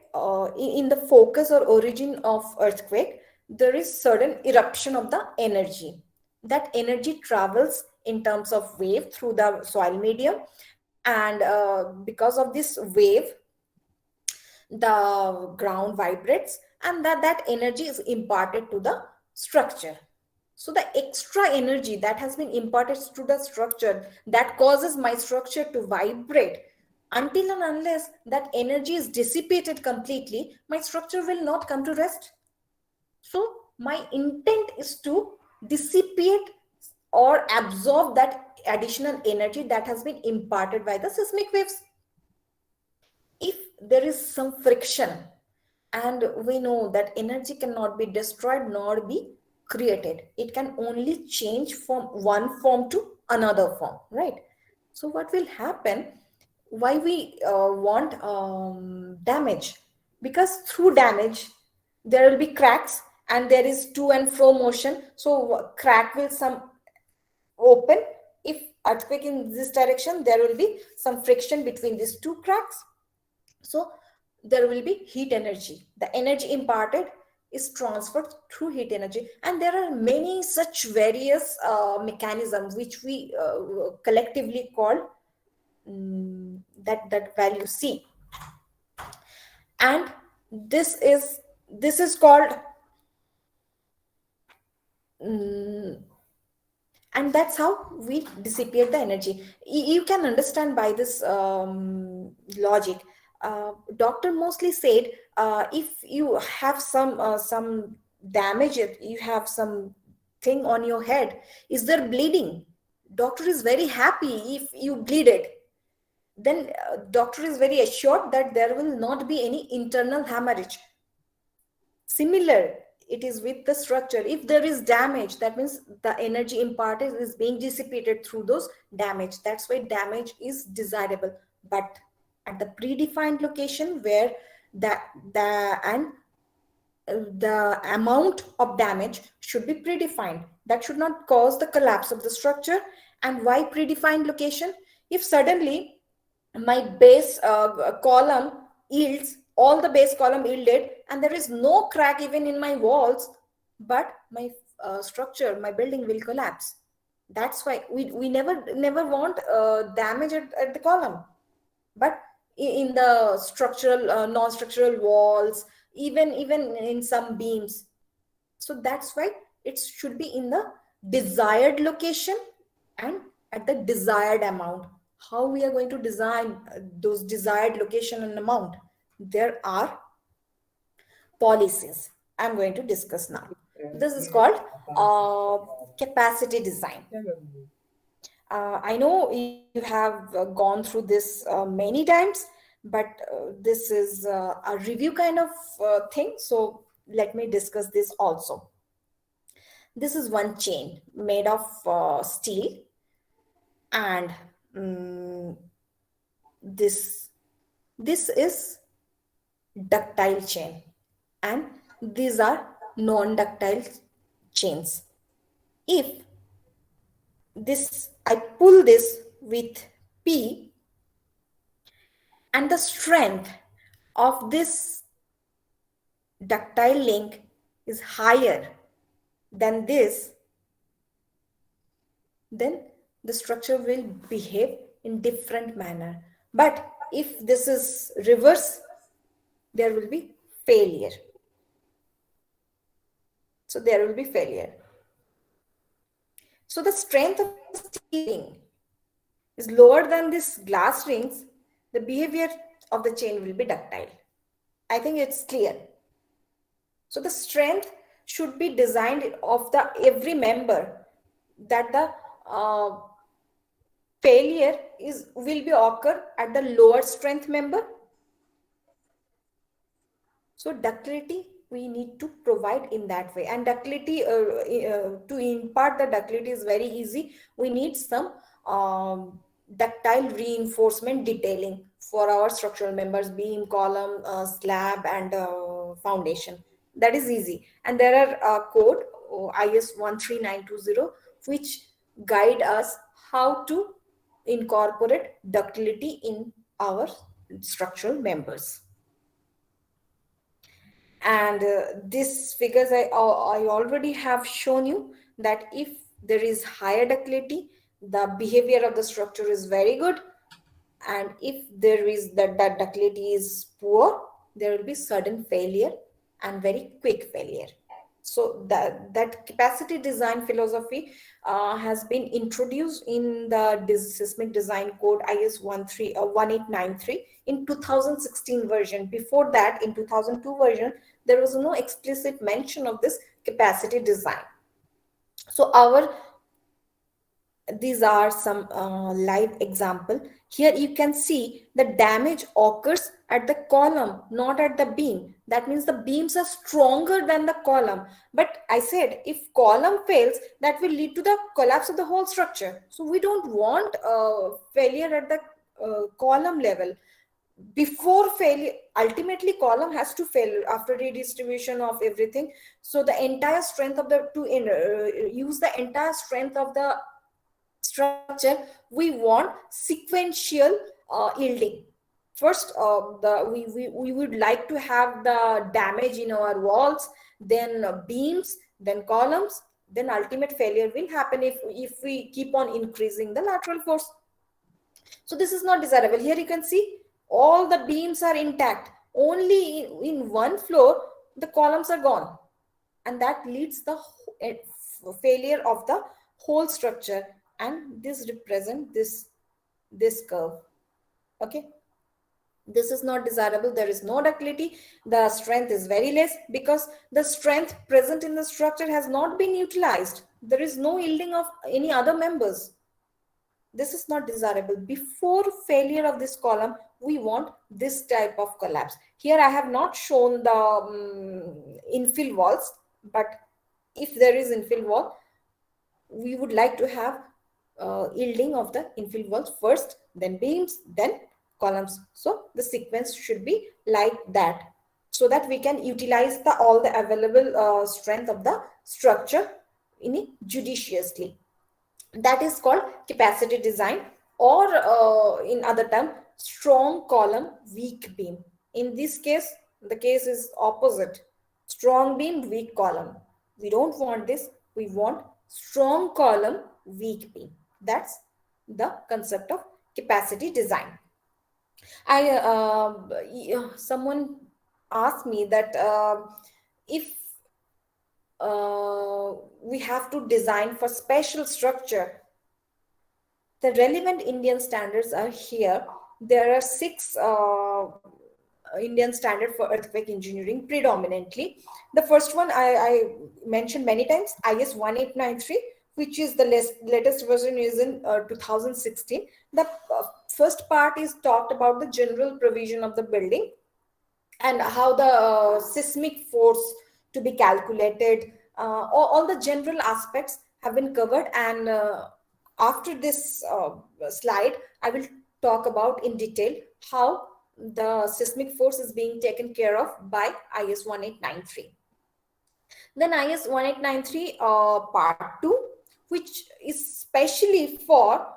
in the focus or origin of earthquake, there is sudden eruption of the energy. That energy travels in terms of wave through the soil medium, and because of this wave, the ground vibrates, and that energy is imparted to the structure. So the extra energy that has been imparted to the structure, that causes my structure to vibrate, until and unless that energy is dissipated completely, my structure will not come to rest. So my intent is to dissipate or absorb that additional energy that has been imparted by the seismic waves. If there is some friction, and we know that energy cannot be destroyed nor be created, it can only change from one form to another form, right? So what will happen, why we want damage? Because through damage there will be cracks, and there is to and fro motion, so crack will some open. If earthquake in this direction, there will be some friction between these two cracks, so there will be heat energy. The energy imparted is transferred through heat energy, and there are many such various mechanisms which we collectively call that value C. And this is called mm, and that's how we dissipate the energy. You can understand by this logic. Doctor mostly said, if you have some damage, you have some thing on your head, is there bleeding? Doctor is very happy if you bleed it. Then doctor is very assured that there will not be any internal hemorrhage. Similar, it is with the structure. If there is damage, that means the energy imparted is being dissipated through those damage. That's why damage is desirable. But at the predefined location where the amount of damage should be predefined, that should not cause the collapse of the structure. And why predefined location? If suddenly my base column yields, all the base column yielded, and there is no crack even in my walls, but my structure, my building will collapse. That's why we never want damage at the column. But in the structural non-structural walls, even in some beams, so that's why it should be in the desired location and at the desired amount. How we are going to design those desired location and amount? There are policies I'm going to discuss now. This is called capacity design. I know you have gone through this many times, but this is a review kind of thing. So let me discuss this also. This is one chain made of steel, and um, this this is ductile chain, and these are non-ductile chains. If this I pull this with P, and the strength of this ductile link is higher than this, then the structure will behave in different manner. But if this is reverse, there will be failure. So there will be failure. So the strength of the steel is is lower than this glass rings, the behavior of the chain will be ductile. I think it's clear. So the strength should be designed of the every member, that the uh, failure is will be occur at the lower strength member. So ductility we need to provide in that way, and ductility to impart the ductility is very easy. We need some ductile reinforcement detailing for our structural members, beam, column, slab, and foundation. That is easy, and there are code IS 13920 which guide us how to incorporate ductility in our structural members. And this figures I already have shown you that if there is higher ductility, the behavior of the structure is very good, and if there is that ductility is poor, there will be sudden failure and very quick failure. So that capacity design philosophy has been introduced in the seismic design code IS 1893 in 2016 version. Before that, in 2002 version, there was no explicit mention of this capacity design. So our these are some live example. Here you can see the damage occurs at the column, not at the beam. That means the beams are stronger than the column. But I said if column fails, that will lead to the collapse of the whole structure. So we don't want failure at the column level. Before failure, ultimately column has to fail after redistribution of everything. So the entire strength of the use the entire strength of the structure, we want sequential yielding. First, we would like to have the damage in our walls, then beams, then columns, then ultimate failure will happen if we keep on increasing the lateral force. So this is not desirable. Here you can see all the beams are intact. Only in one floor, the columns are gone. And that leads the failure of the whole structure. And this represent this curve. Okay, this is not desirable. There is no ductility. The strength is very less because the strength present in the structure has not been utilized. There is no yielding of any other members. This is not desirable. Before failure of this column, we want this type of collapse. Here I have not shown the infill walls, but if there is infill wall, we would like to have yielding of the infill walls first, then beams, then columns. So the sequence should be like that, so that we can utilize all the available strength of the structure judiciously. That is called capacity design, or in other term, strong column, weak beam. In this case, the case is opposite. Strong beam, weak column. We don't want this. We want strong column, weak beam. That's the concept of capacity design. Someone asked me that if we have to design for special structure, the relevant Indian standards are here. There are 6 Indian standard for earthquake engineering predominantly. The first one I mentioned many times, IS 1893, which is the latest version, is in 2016. The first part is talked about the general provision of the building and how the seismic force to be calculated. All the general aspects have been covered, and after this slide, I will talk about in detail how the seismic force is being taken care of by IS 1893. Then IS 1893 part 2, which is specially for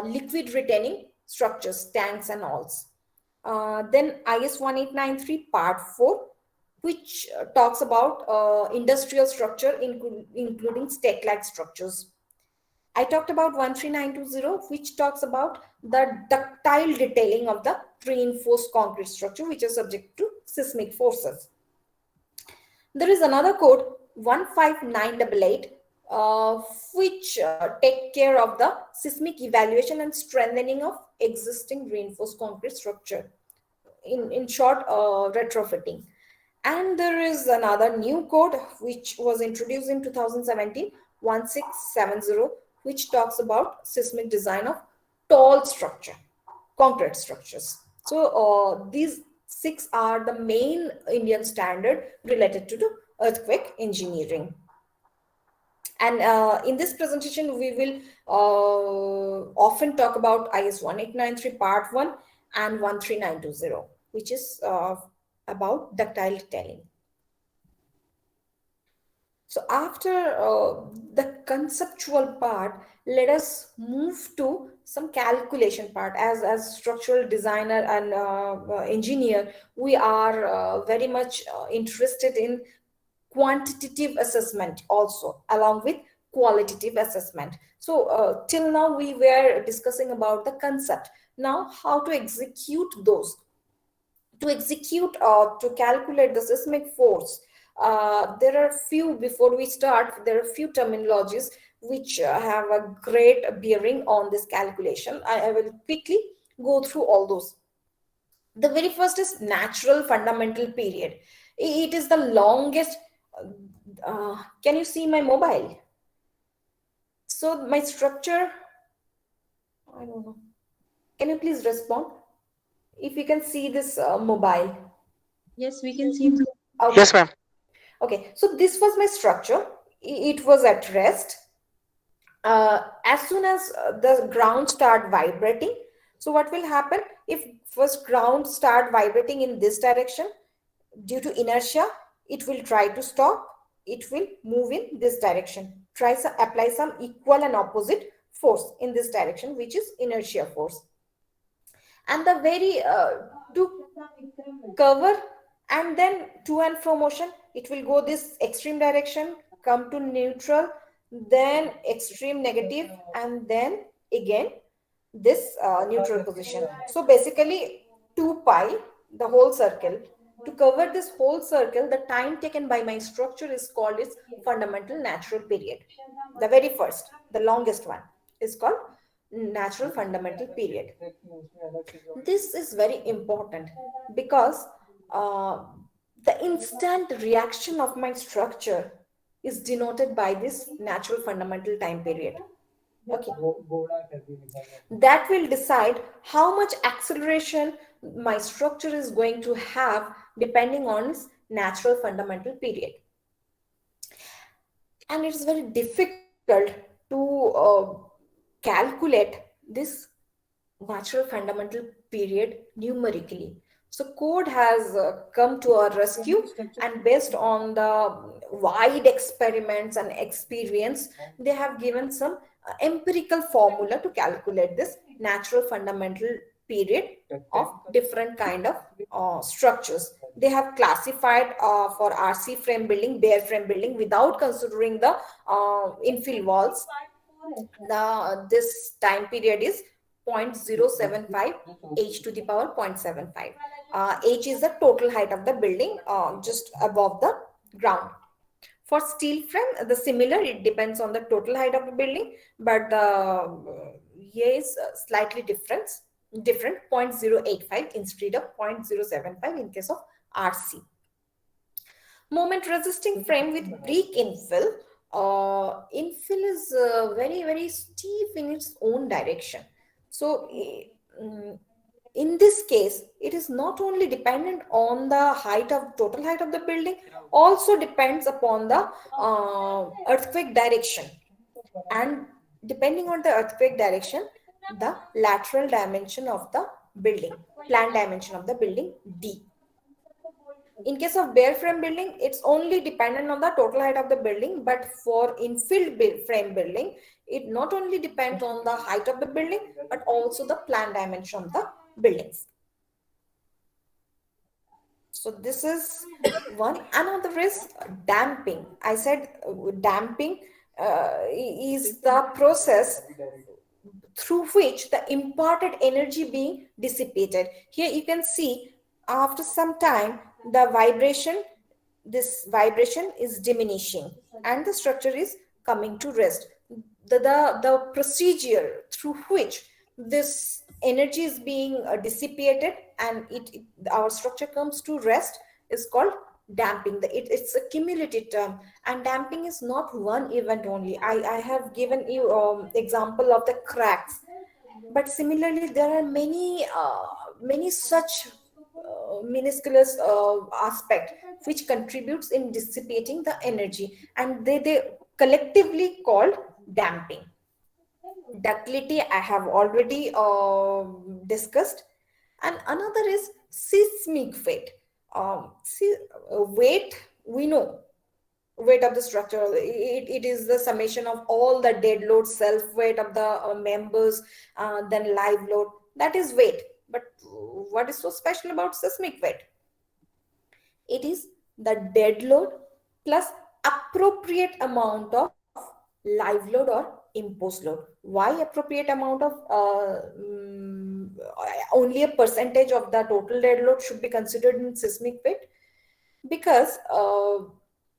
liquid retaining structures, tanks and alls. Then IS 1893 part 4, which talks about industrial structure, including stake-like structures. I talked about 13920, which talks about the ductile detailing of the reinforced concrete structure, which is subject to seismic forces. There is another code, 15988, uh, which take care of the seismic evaluation and strengthening of existing reinforced concrete structure. In short, retrofitting. And there is another new code which was introduced in 2017, 1670, which talks about seismic design of tall structure, concrete structures. So these six are the main Indian standard related to the earthquake engineering. And in this presentation, we will often talk about IS 1893 Part 1 and 13920, which is about ductile detailing. So after the conceptual part, let us move to some calculation part. As structural designer and engineer, we are very much interested in quantitative assessment also, along with qualitative assessment. So till now we were discussing about the concept. Now how to execute those, to calculate the seismic force. There are few, before we start, there are few terminologies which have a great bearing on this calculation. I will quickly go through all those. The very first is natural fundamental period. It is the longest. Can you see my mobile? So my structure, I don't know. Can you please respond? If you can see this mobile. Yes, we can see. Okay. Yes, ma'am. Okay, so this was my structure. It was at rest. As soon as the ground start vibrating, so what will happen if first ground start vibrating in this direction? Due to inertia, it will try to stop. It will move in this direction. Try to apply some equal and opposite force in this direction, which is inertia force. And the very to cover, and then to and fro motion, it will go this extreme direction, come to neutral, then extreme negative, and then again this neutral position. So basically 2 pi, the whole circle. To cover this whole circle, the time taken by my structure is called its fundamental natural period. The very first, the longest one, is called natural fundamental period. This is very important because uh, the instant reaction of my structure is denoted by this natural fundamental time period. Okay, that will decide how much acceleration my structure is going to have depending on its natural fundamental period. And it's very difficult to calculate this natural fundamental period numerically. So code has come to our rescue, and based on the wide experiments and experience, they have given some empirical formula to calculate this natural fundamental period of different kind of structures. They have classified for RC frame building, bare frame building, without considering the infill walls. This time period is 0.075 h to the power 0.75. H is the total height of the building, just above the ground. For steel frame, the similar, it depends on the total height of the building, but here is slightly different 0.085 instead of 0.075 in case of RC. Moment resisting frame with brick infill. Infill is very, very steep in its own direction. So in this case, it is not only dependent on the total height of the building, also depends upon the earthquake direction. And depending on the earthquake direction, the lateral dimension of the building, plan dimension of the building, D. In case of bare frame building, it's only dependent on the total height of the building, but for infill frame building, it not only depends on the height of the building, but also the plan dimension of the buildings. So this is one. Another is damping. I said damping is the process through which the imparted energy being dissipated. Here you can see after some time this vibration is diminishing and the structure is coming to rest. The procedure through which this energy is being dissipated and our structure comes to rest is called damping. It's a cumulative term, and damping is not one event only. I have given you example of the cracks, but similarly there are many such minuscule aspect which contributes in dissipating the energy, and they collectively called damping. Ductility I have already discussed, and another is seismic weight. Weight, we know weight of the structure, it is the summation of all the dead load, self weight of the members, then live load, that is weight. But what is so special about seismic weight? It is the dead load plus appropriate amount of live load or imposed load. Why appropriate amount of only a percentage of the total dead load should be considered in seismic weight? Because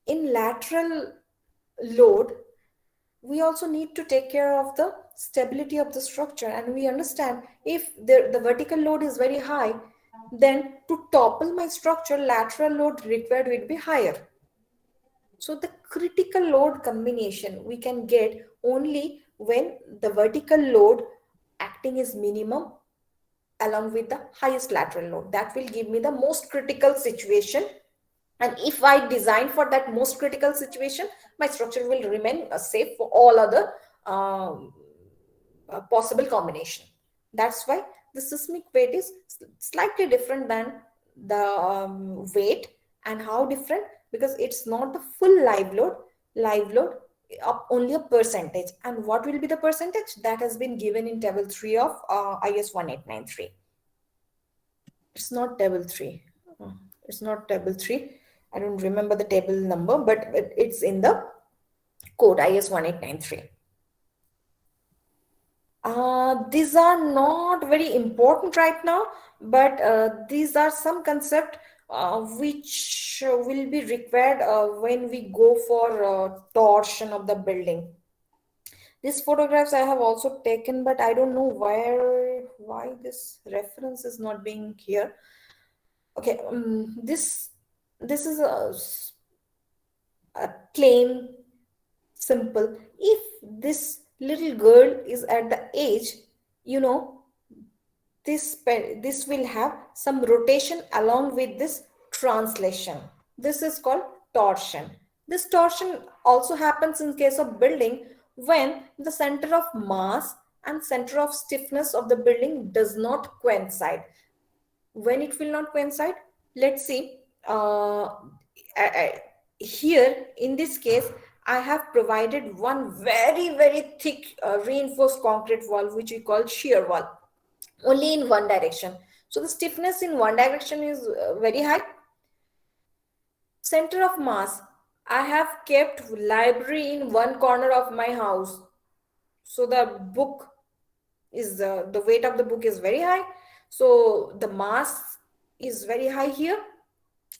in lateral load we also need to take care of the stability of the structure, and we understand if the vertical load is very high, then to topple my structure lateral load required will be higher. So the critical load combination we can get only when the vertical load acting is minimum along with the highest lateral load. That will give me the most critical situation, and if I design for that most critical situation, my structure will remain safe for all other um, possible combination. That's why the seismic weight is slightly different than the weight. And how different? Because it's not the full live load. Live load only a percentage. And what will be the percentage? That has been given in table 3 of IS 1893. It's not table 3. It's not table 3. I don't remember the table number, but it's in the code IS 1893. These are not very important right now, but these are some concept which will be required when we go for torsion of the building. These photographs I have also taken, but I don't know why this reference is not being here. Okay, this is a plain simple. If this little girl is at the edge, you know, this will have some rotation along with this translation. This is called torsion. This torsion also happens in case of building when the center of mass and center of stiffness of the building does not coincide. When it will not coincide, let's see. Here in this case I have provided one very thick reinforced concrete wall which we call shear wall, only in one direction. So the stiffness in one direction is very high. Center of mass, I have kept library in one corner of my house, so the book is the weight of the book is very high, so the mass is very high here.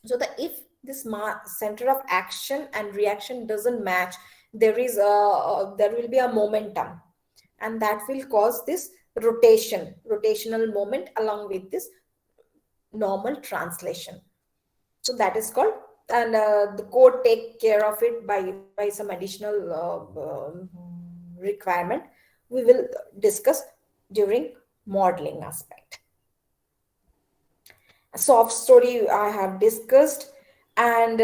So that if this center of action and reaction doesn't match, there will be a momentum, and that will cause this rotational moment along with this normal translation. So that is called, and the code take care of it by some additional requirement we will discuss during modeling aspect. Soft story I have discussed, and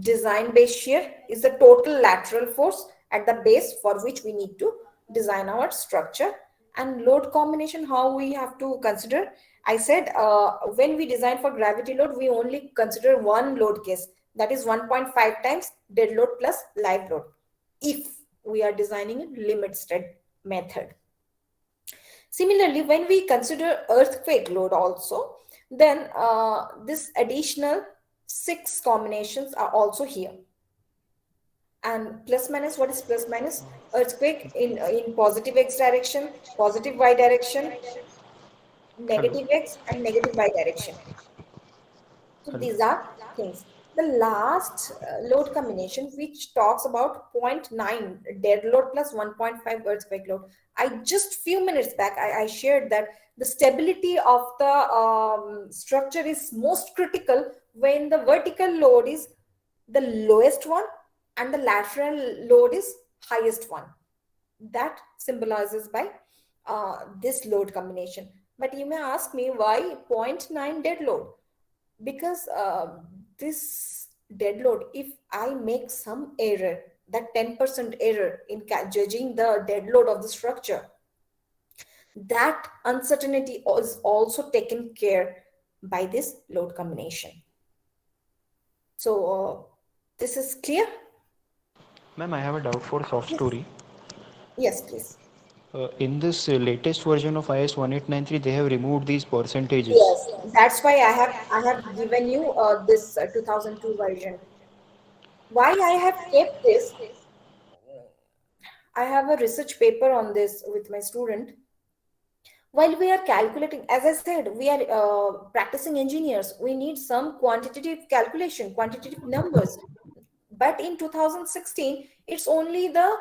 design base shear is the total lateral force at the base for which we need to design our structure. And load combination, how we have to consider? I said when we design for gravity load, we only consider one load case, that is 1.5 times dead load plus live load, if we are designing a limit state method. Similarly, when we consider earthquake load also, then this additional 6 combinations are also here. And plus minus, what is plus minus? Earthquake in positive x direction, positive y direction, Hello. negative x and negative y direction. So Hello. these are things. The last load combination, which talks about zero point 0.9 dead load plus 1.5 earthquake load. I just few minutes back I shared that the stability of the structure is most critical when the vertical load is the lowest one and the lateral load is highest one. That symbolizes by this load combination. But you may ask me why zero point 0.9 dead load? Because this dead load, if I make some error, that 10% error in judging the dead load of the structure, that uncertainty is also taken care by this load combination. So this is clear? Ma'am, I have a doubt for soft Yes. story. Yes, please. In this latest version of IS 1893, they have removed these percentages. Yes, that's why I have given you this 2002 version. Why I have kept this? I have a research paper on this with my student. While we are calculating, as I said, we are practicing engineers. We need some quantitative calculation, quantitative numbers. But in 2016, it's only the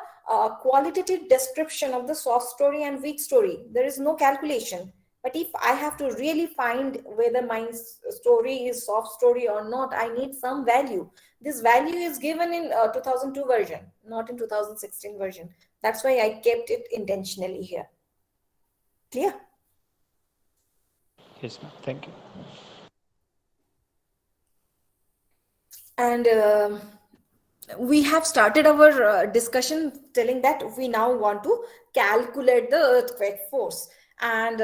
qualitative description of the soft story and weak story. There is no calculation. But if I have to really find whether my story is soft story or not, I need some value. This value is given in 2002 version, not in 2016 version. That's why I kept it intentionally here. Clear? Yes, ma'am. Thank you. And we have started our discussion telling that we now want to calculate the earthquake force. And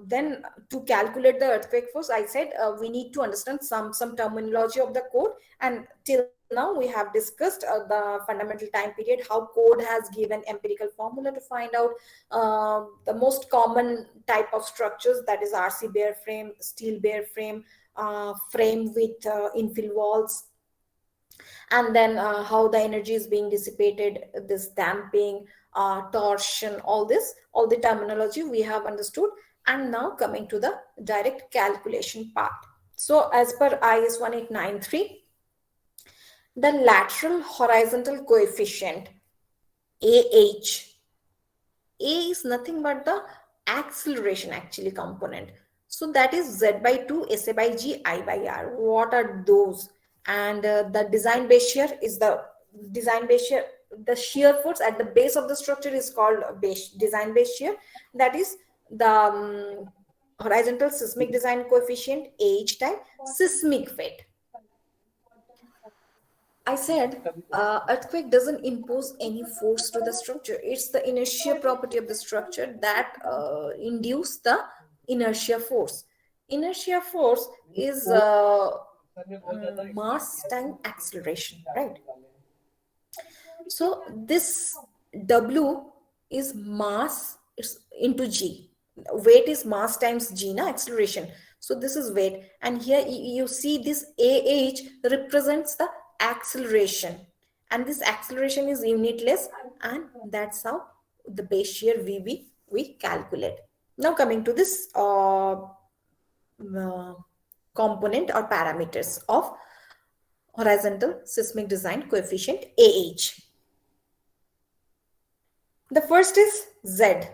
then to calculate the earthquake force, I said we need to understand some terminology of the code. And till now we have discussed the fundamental time period, how code has given empirical formula to find out the most common type of structures, that is RC bare frame, steel bare frame, frame with infill walls, and then how the energy is being dissipated, this damping, torsion, all the terminology we have understood. And now coming to the direct calculation part. So as per IS 1893, the lateral horizontal coefficient, AH, a is nothing but the acceleration actually component. So that is Z by 2 SA by G I by R. What are those? And the design base shear is the design base shear. The shear force at the base of the structure is called design base shear. That is the horizontal seismic design coefficient, AH type, seismic weight. I said earthquake doesn't impose any force to the structure. It's the inertia property of the structure that induce the inertia force. Inertia force is mass time acceleration, right? So this W is mass, it's into G. Weight is mass times G, na, acceleration. So this is weight. And here you see this AH represents the acceleration. And this acceleration is unitless. And that's how the base shear VB we calculate. Now coming to this component or parameters of horizontal seismic design coefficient, AH. The first is Z.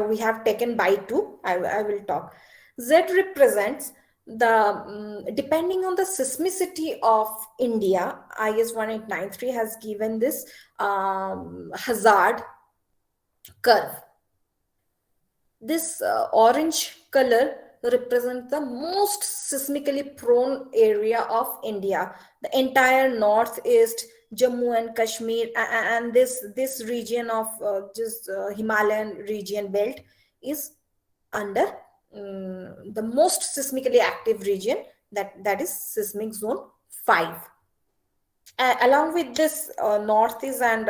We have taken by 2. I will talk. Z represents the, depending on the seismicity of India, IS 1893 has given this hazard curve. This orange color represents the most seismically prone area of India. The entire northeast, Jammu and Kashmir, and this region of just Himalayan region belt is under the most seismically active region, that is seismic zone 5. Along with this northeast and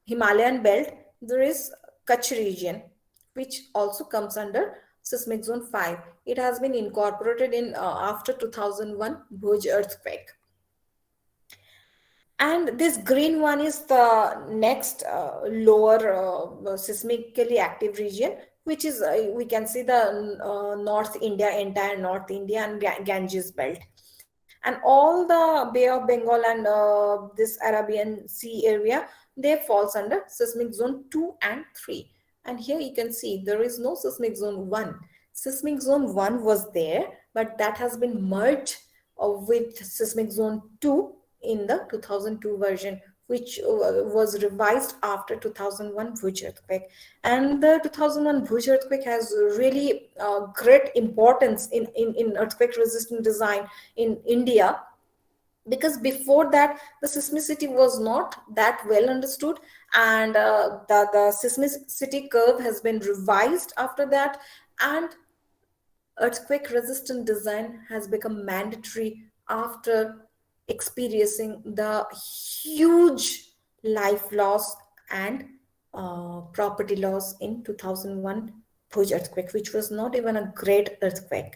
Himalayan belt, there is Kutch region, which also comes under seismic zone 5. It has been incorporated in after 2001 Bhuj earthquake. And this green one is the next lower seismically active region, which is, we can see the North India, entire North India and Ganges belt. and all the Bay of Bengal and this Arabian Sea area, they falls under seismic zone 2 and 3. And here you can see there is no seismic zone 1. Seismic zone 1 was there, but that has been merged with seismic zone 2 in the 2002 version, which was revised after 2001 Bhuj earthquake. And the 2001 Bhuj earthquake has really great importance in earthquake resistant design in India, because before that the seismicity was not that well understood, and the seismicity curve has been revised after that, and earthquake resistant design has become mandatory after experiencing the huge life loss and property loss in 2001 Bhuj earthquake, which was not even a great earthquake.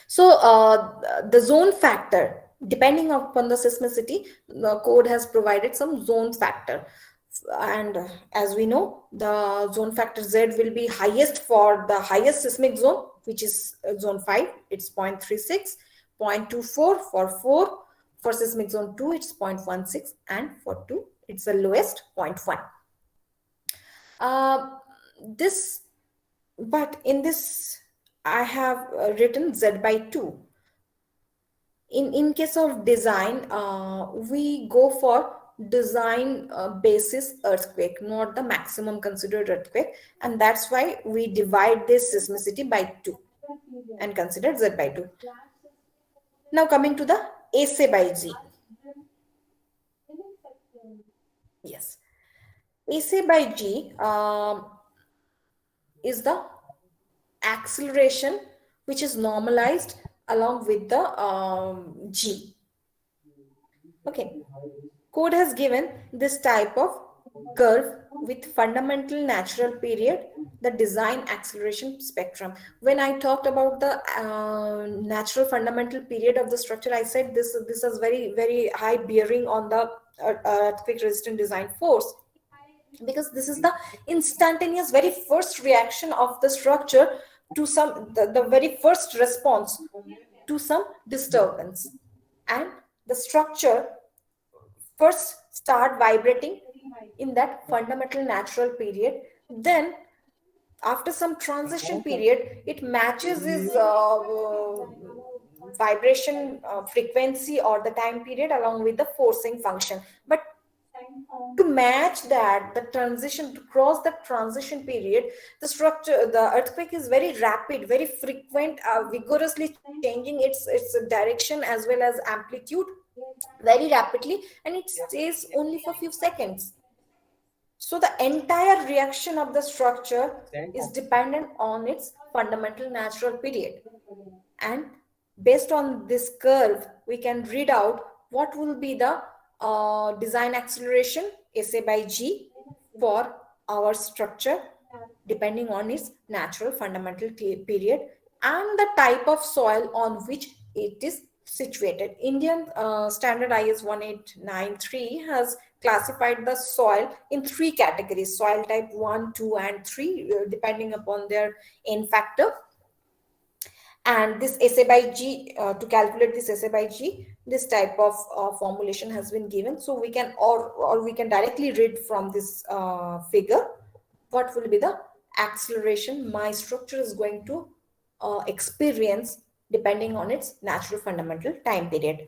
So the zone factor, depending upon the seismicity, the code has provided some zone factor. And as we know, the zone factor Z will be highest for the highest seismic zone, which is zone 5, it's 0.36, 0.24 for 4, for seismic zone 2, it's 0.16, and for 2, it's the lowest 0.1. This, but in this, I have written Z by 2. In case of design, we go for design basis earthquake, not the maximum considered earthquake, and that's why we divide this seismicity by 2 and consider Z by 2. Now coming to the SA by G. Yes, SA by G is the acceleration which is normalized along with the G. Okay, code has given this type of curve with fundamental natural period, the design acceleration spectrum. When I talked about the natural fundamental period of the structure, I said this has very high bearing on the earthquake resistant design force, because this is the instantaneous very first reaction of the structure to some, the very first response to some disturbance, and the structure first start vibrating in that fundamental natural period, then after some transition period it matches this vibration frequency or the time period along with the forcing function. But to match that, the transition, to cross that transition period, the structure, the earthquake is very rapid, very frequent, vigorously changing its direction as well as amplitude very rapidly, and it stays only for few seconds. So the entire reaction of the structure is dependent on its fundamental natural period. And based on this curve, we can read out what will be the design acceleration SA by G for our structure depending on its natural fundamental period and the type of soil on which it is situated. Indian standard IS 1893 has classified the soil in 3 categories: soil type 1, 2, and 3, depending upon their N factor. And this SA by G, to calculate this SA by G, this type of formulation has been given. So we can, or we can directly read from this figure what will be the acceleration my structure is going to experience depending on its natural fundamental time period.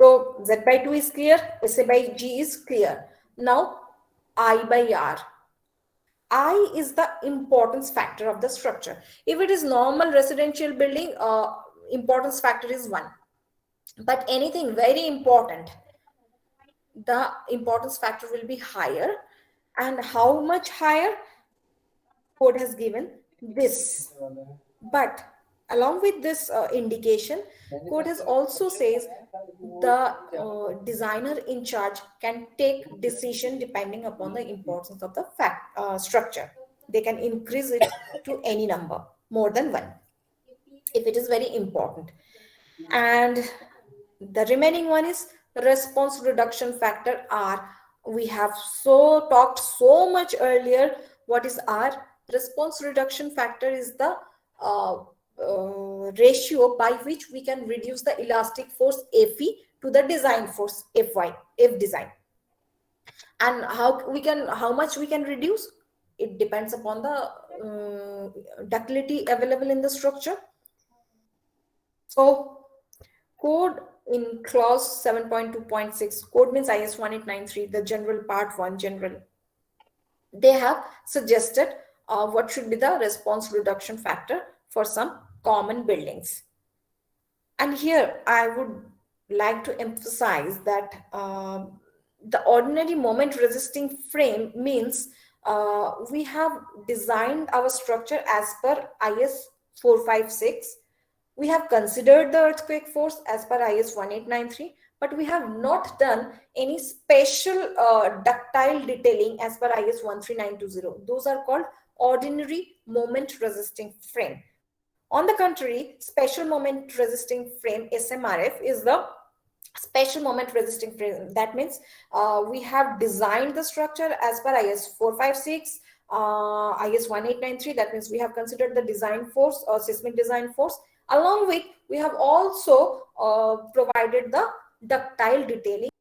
So Z by 2 is clear, SA by G is clear. Now I by R. I is the importance factor of the structure. If it is normal residential building, importance factor is 1. But anything very important, the importance factor will be higher. And how much higher? Code has given this. But along with this indication, code has also says the designer in charge can take decision depending upon the importance of the structure. They can increase it to any number more than 1 if it is very important. And the remaining one is response reduction factor R. We have talked so much earlier. What is R? Response reduction factor is the ratio by which we can reduce the elastic force Fe to the design force Fy, F design. And how much we can reduce, it depends upon the ductility available in the structure. So code in clause 7.2.6, code means IS 1893, the general part 1 general, they have suggested what should be the response reduction factor for some common buildings. And here I would like to emphasize that the ordinary moment resisting frame means we have designed our structure as per IS 456. We have considered the earthquake force as per IS 1893, but we have not done any special ductile detailing as per IS 13920. Those are called ordinary moment resisting frame. On the contrary, special moment resisting frame SMRF is the special moment resisting frame. That means we have designed the structure as per IS 456, IS 1893. That means we have considered the design force or seismic design force. Along with, we have also provided the ductile detailing.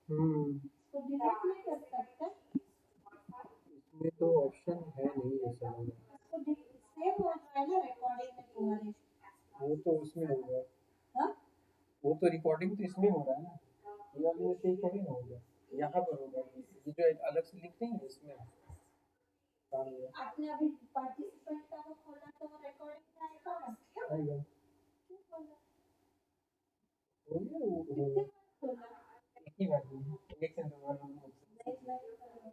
हम्म इसमें तो option है नहीं है sir. वो तो उसमें होगा। वो तो रिकॉर्डिंग तो इसमें हो रहा है ना, ये वाले में से थोड़ी ना होगा। यहाँ पर होगा, ये जो एक अलग से लिखते हैं इसमें काम होगा। आएगा। हो गया वो एक ही बार में, एक से दो बार में हो सकता है।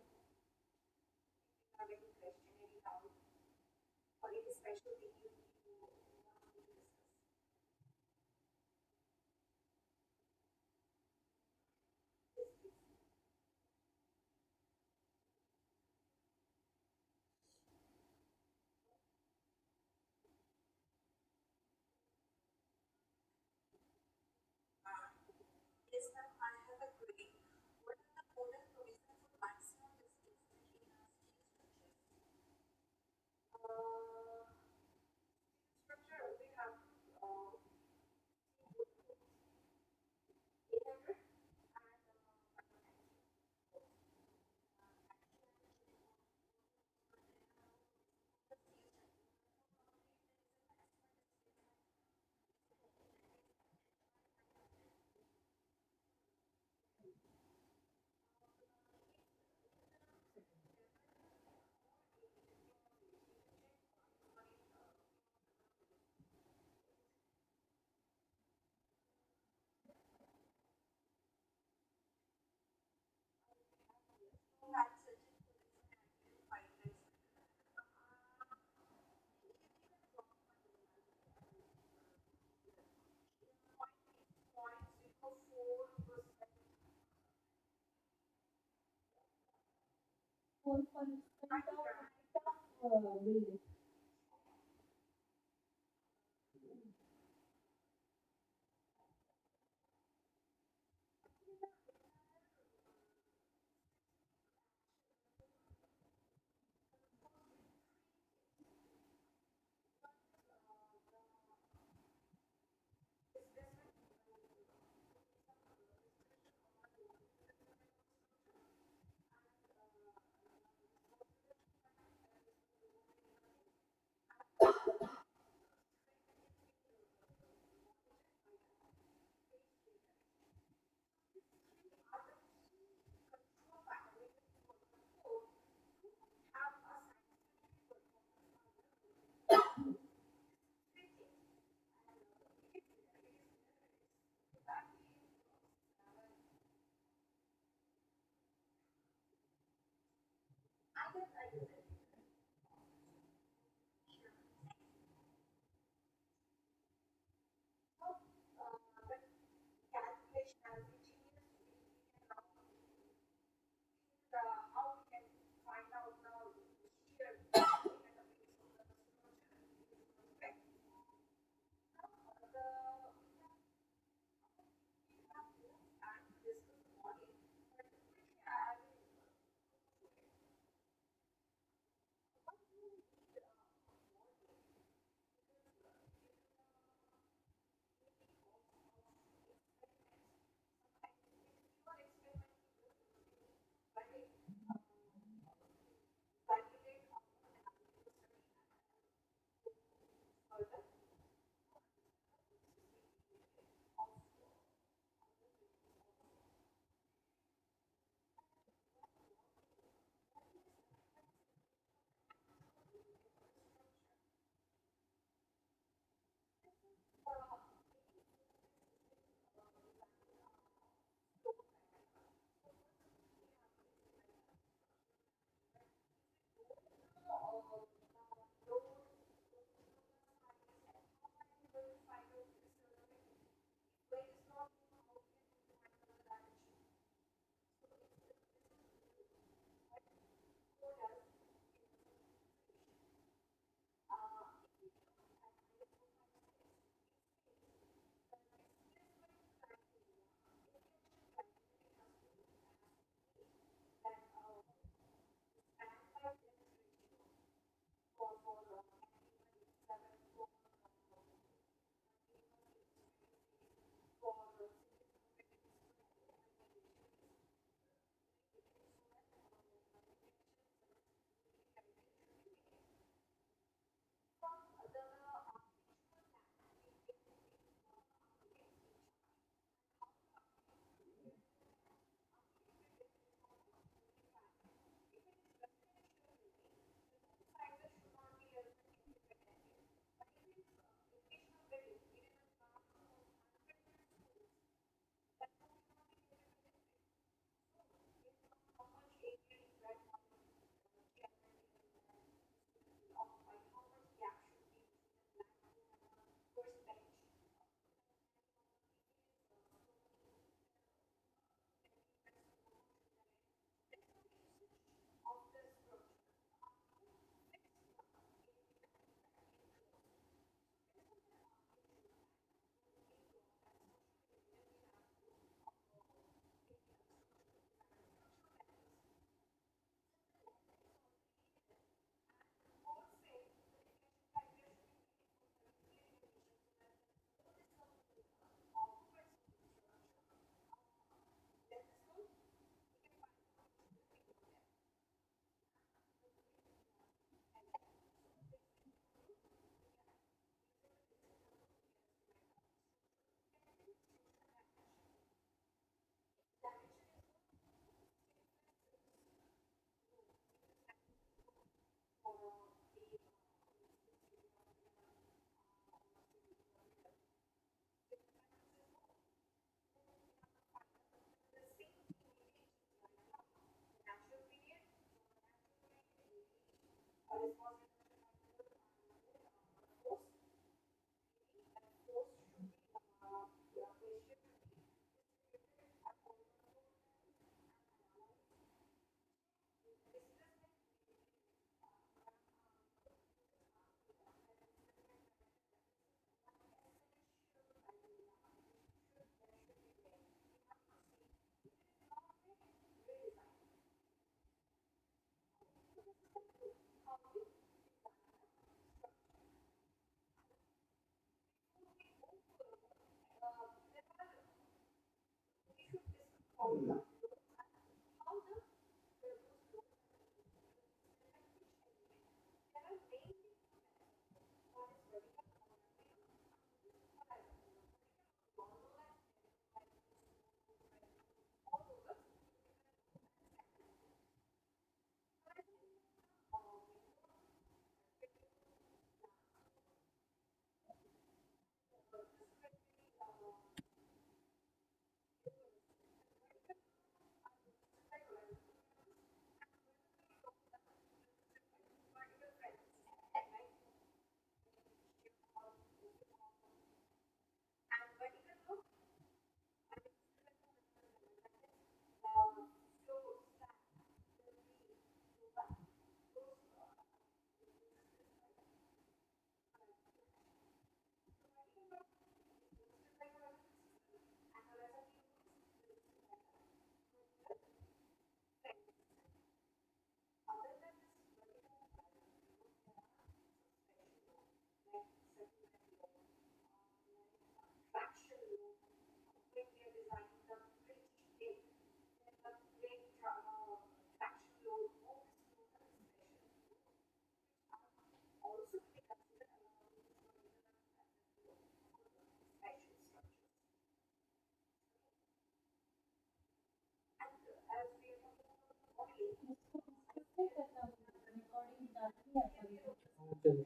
चल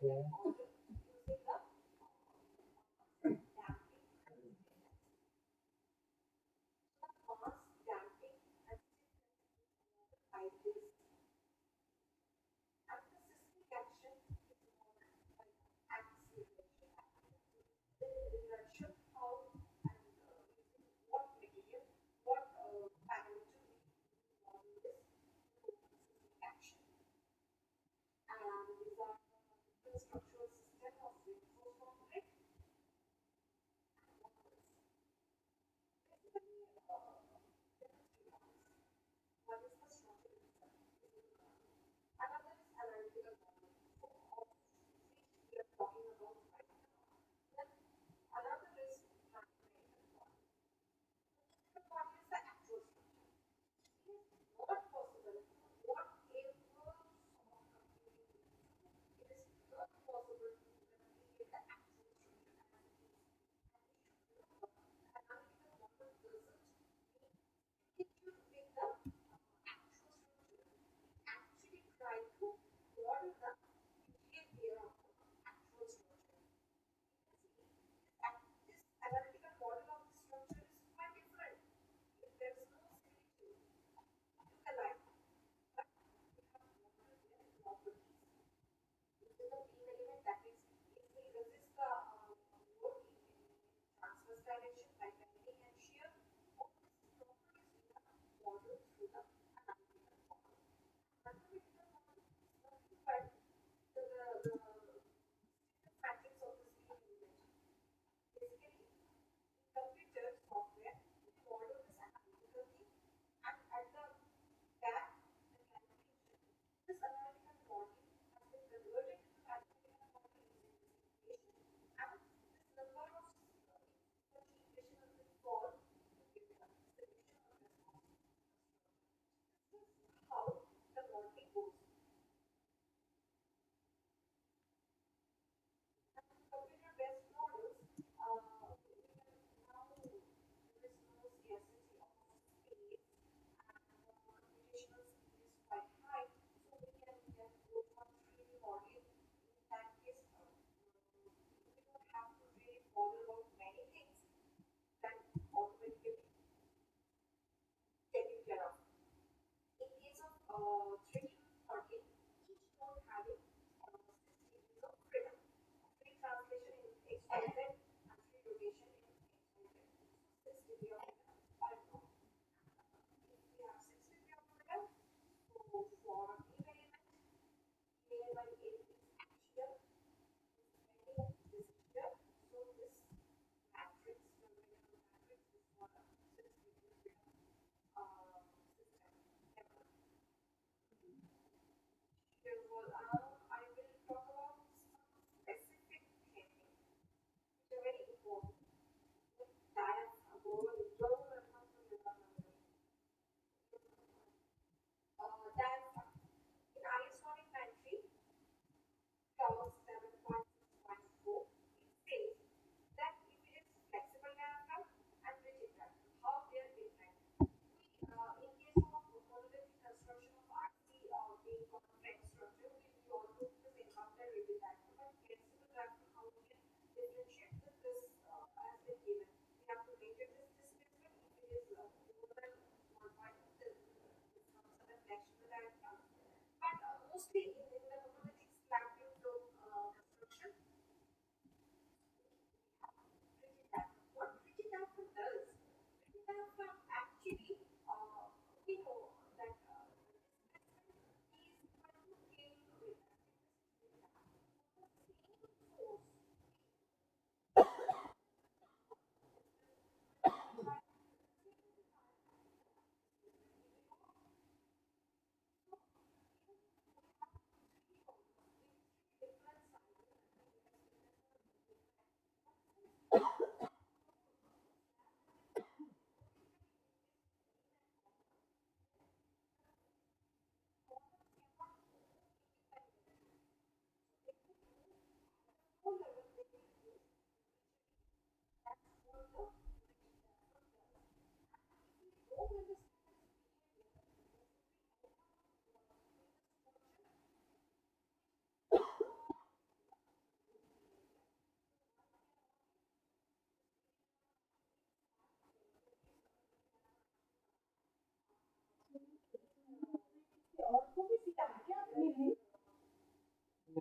रहा है।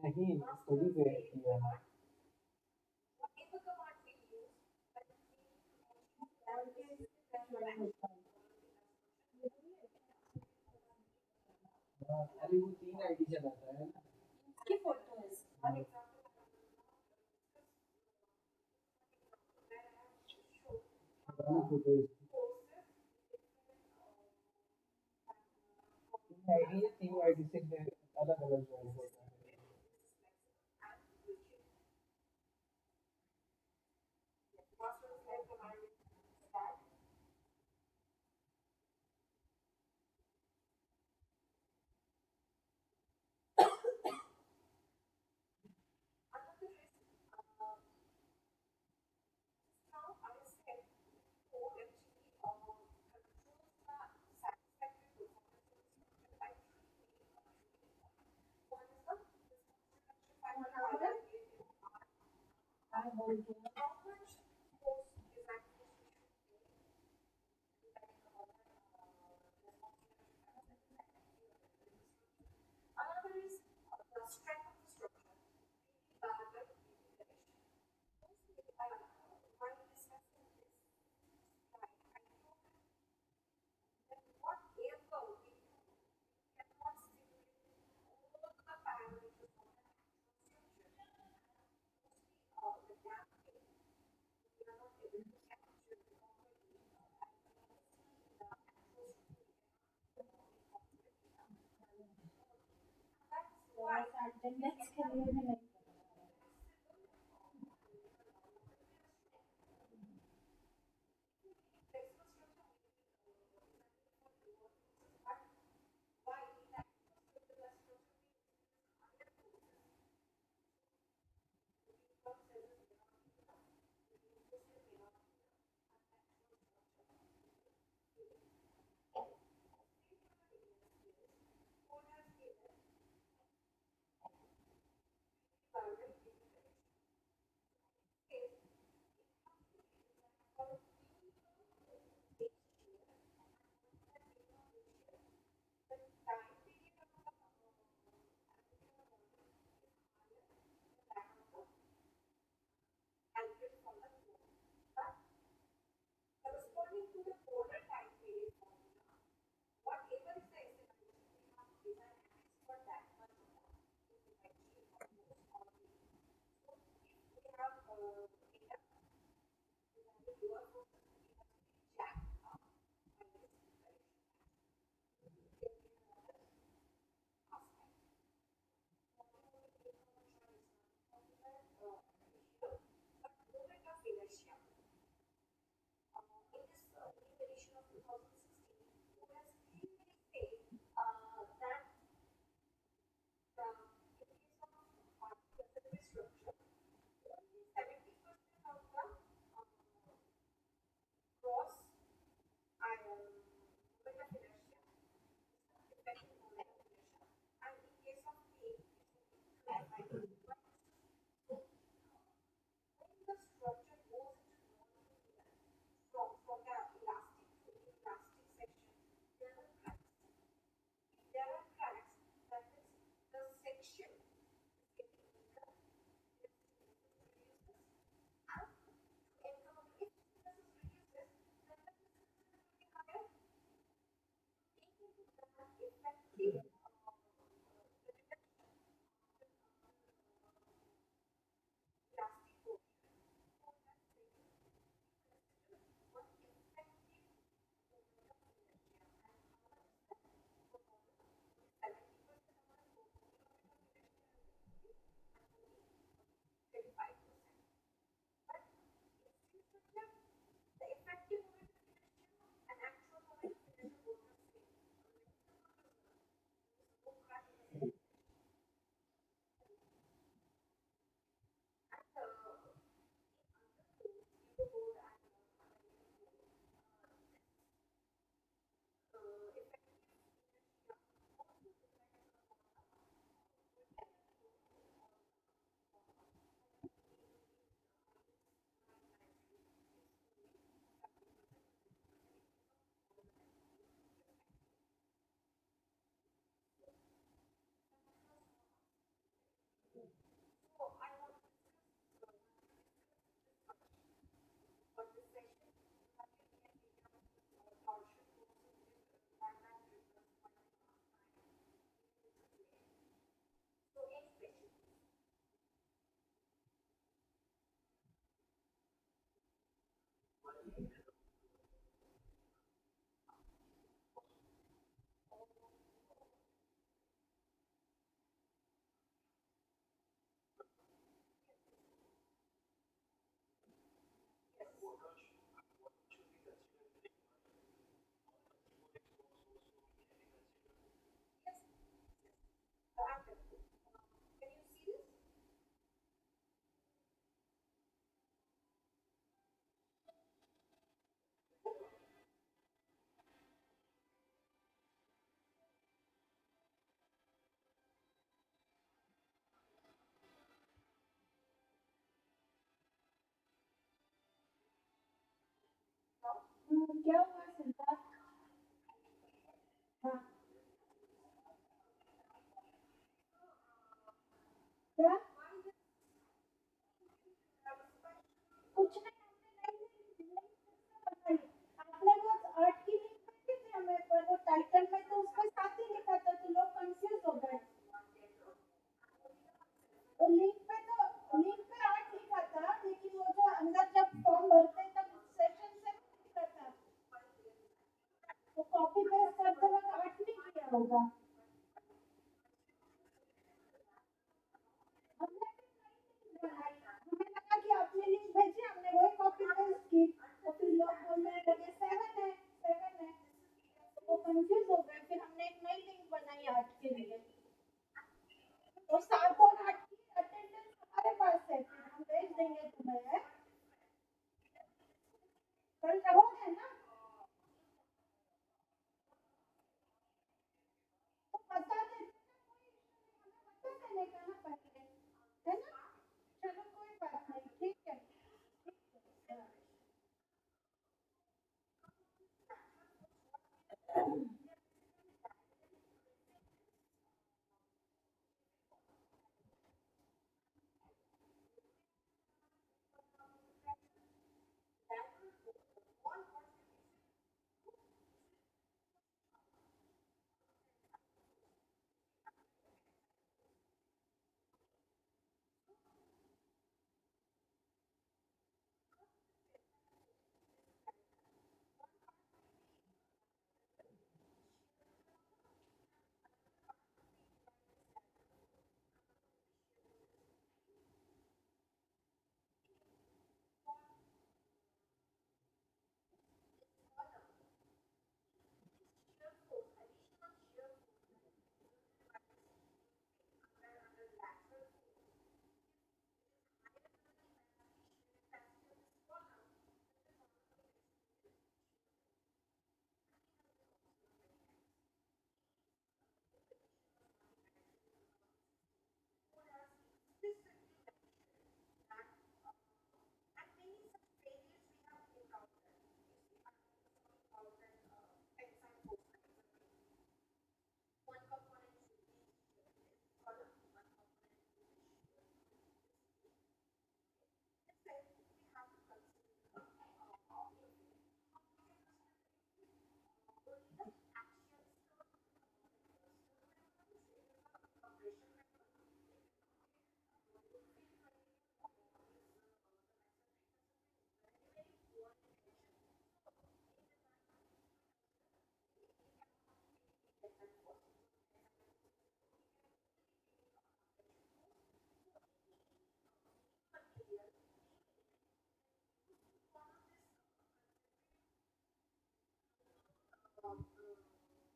नहीं खुद ही किया है। हाँ, अरे वो 3 आईडी चलाता है ना। हाँ, पुरानी फोटो इसकी। 3 आईडी है, 3 आईडी से अलग अलग ज्वाइन होता है। क्या हुआ सिद्धार्थ? हाँ, क्या कुछ नहीं, हमने नहीं आपने वो आर्ट की लिंक भेजी थी हमें, पर वो टाइटल में तो उसके साथ ही लिखा था, तो लोग कंफ्यूज हो गए। तो लिंक पे आर्ट लिखा था, लेकिन वो जो अंदर जब फॉर्म भरते तब सेशन से लिखा था, तो कॉपी पेस्ट करते वक्त आर्ट नहीं किया होगा। हमने बनाई, हमें लगा कि आपने लिंक भेजी, हमने वही कॉपी पेस्ट की, तो फिर लोग बोलने लगे 7 है, तो वो कंफ्यूज हो गए, फिर हमने एक नई लिंक बनाई आर्ट के लिए। तो 7 और 8 की अटेंडेंस हमारे पास है, फिर हम भेज देंगे तुम्हें। कल रहोगे ना? तो बता देते ना, कोई बता देने का ना पहले, है ना? चलो कोई बात नहीं, ठीक है, ठीक है।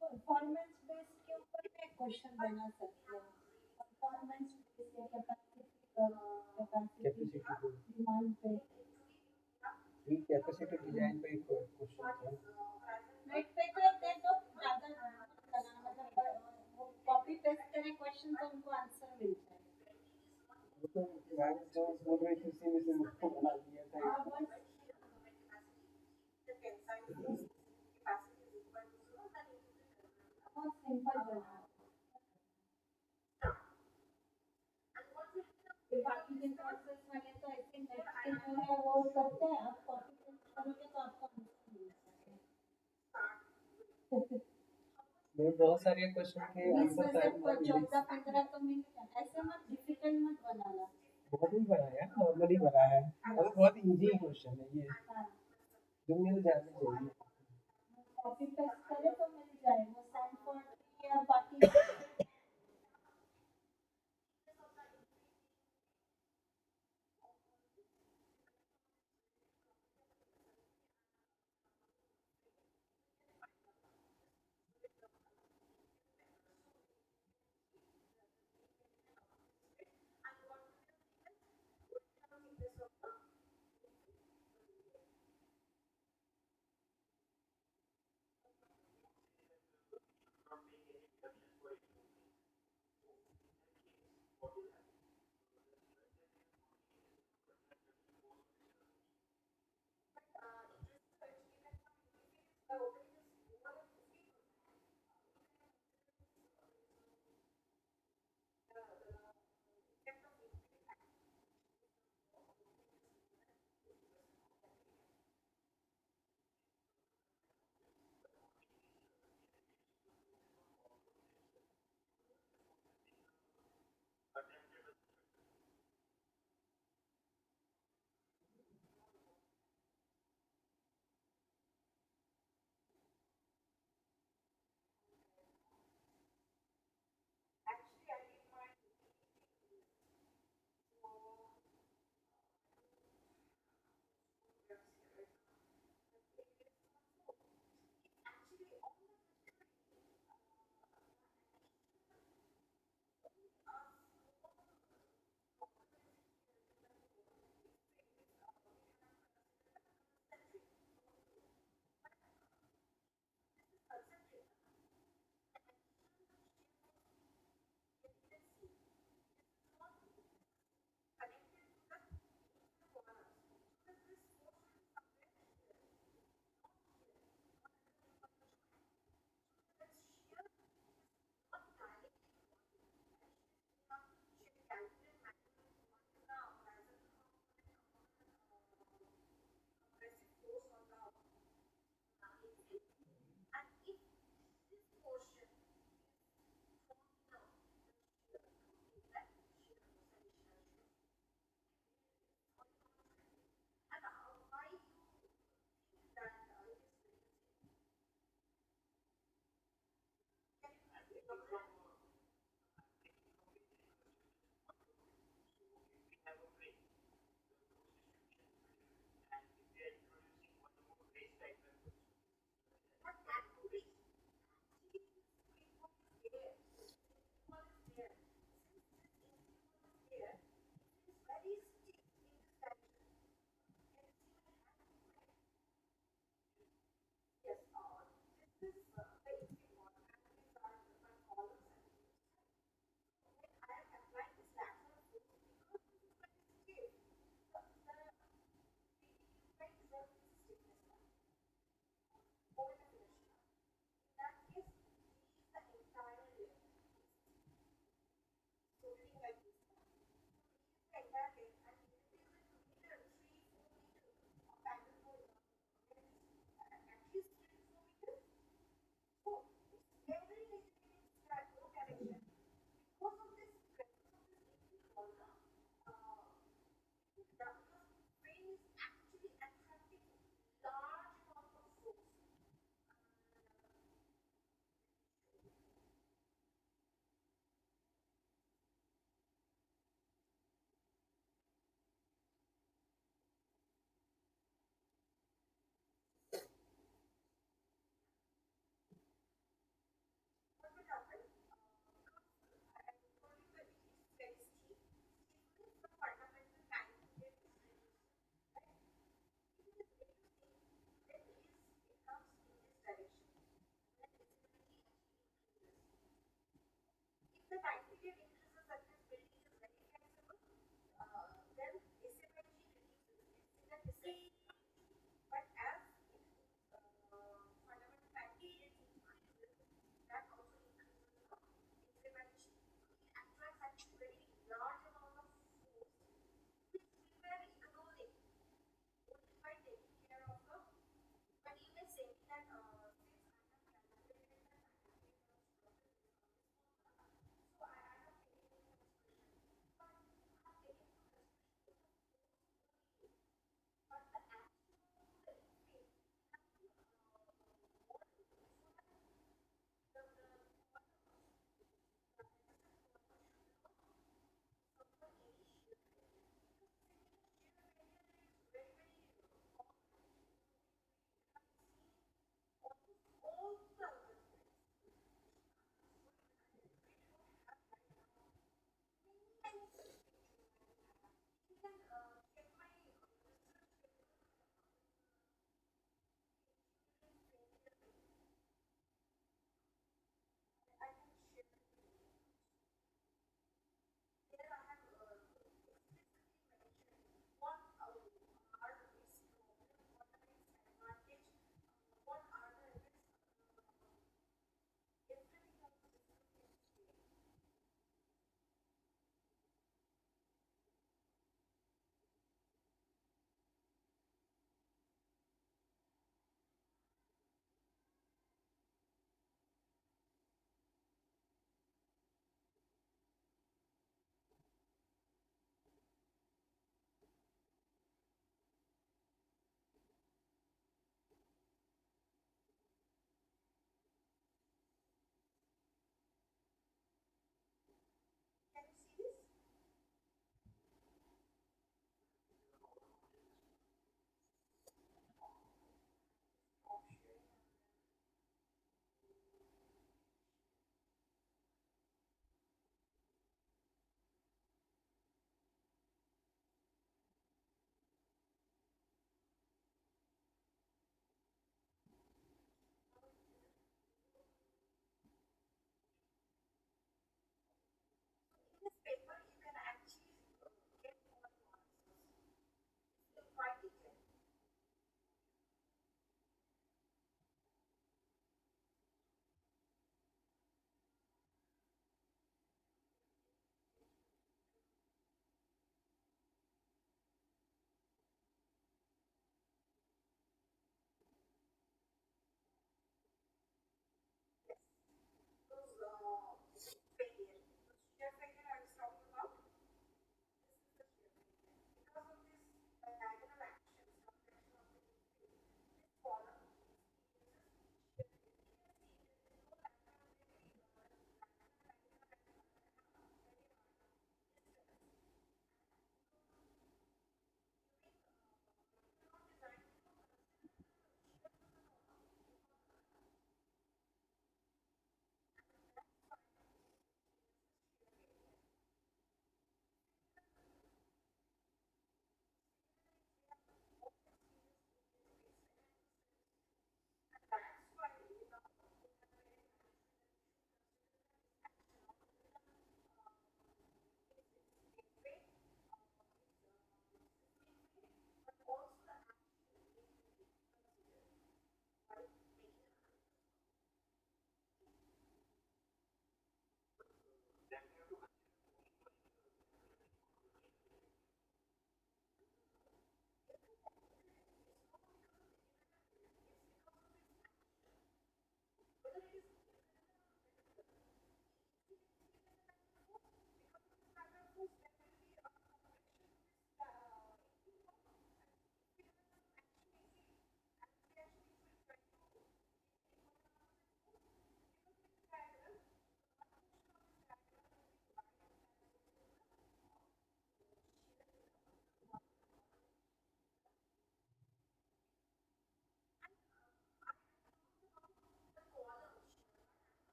परफॉर्मेंस बेस्ड के ऊपर मैं क्वेश्चन बना सकते हैं। परफॉर्मेंस बेस्ड या कैपेसिटी कैपेसिटी को डिमांड पे कैपेसिटी डिजाइन पे एक क्वेश्चन था। नेट पे कर दे तो ज़्यादा लगाना, मतलब वो कॉपी पेस्ट करें क्वेश्चन तो उनको आंसर मिल जाए। वो तो मैम जो बोल रही थी उसी में से मुझको बना दिया था। हाँ बस बहुत सिंपल बना, बाकी के कोर्सेज वाले तो ऐसे नेट के जो है वो करते हैं, आप कॉपी पेस्ट करोगे तो आपको आंसर मिल जाएगा। मैं बहुत सारे क्वेश्चन के 20 आंसर में से शायद मैम लिख 14-15 तो मिल जाए, ऐसे मत डिफिकल्ट मत बनाना। बहुत ही बनाया, नॉर्मली बना है और बहुत इजी क्वेश्चन है ये, हाँ, जो मिल जाने चाहिए। कॉपी पेस्ट करें तो मिल जाए, वो साउंड क्वालिटी या बाकी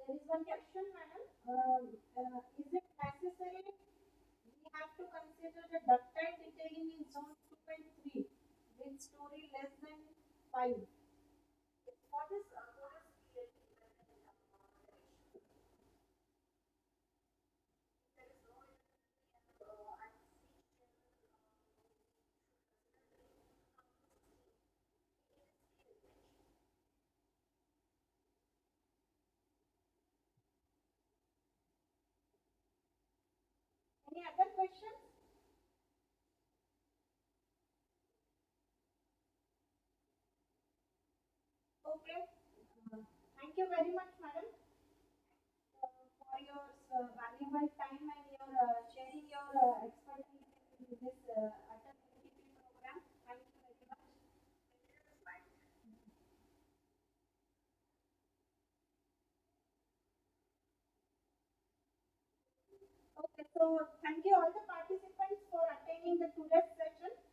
There is one question, madam. Is it necessary we have to consider the ductile detailing in zone 2 and 3 with story less than 5? What is any other questions? Okay. Thank you very much, madam, for your valuable time and your sharing your expertise in this ATAL FDP program. Thank you very much. Okay, so thank you all the participants for attending the today's session.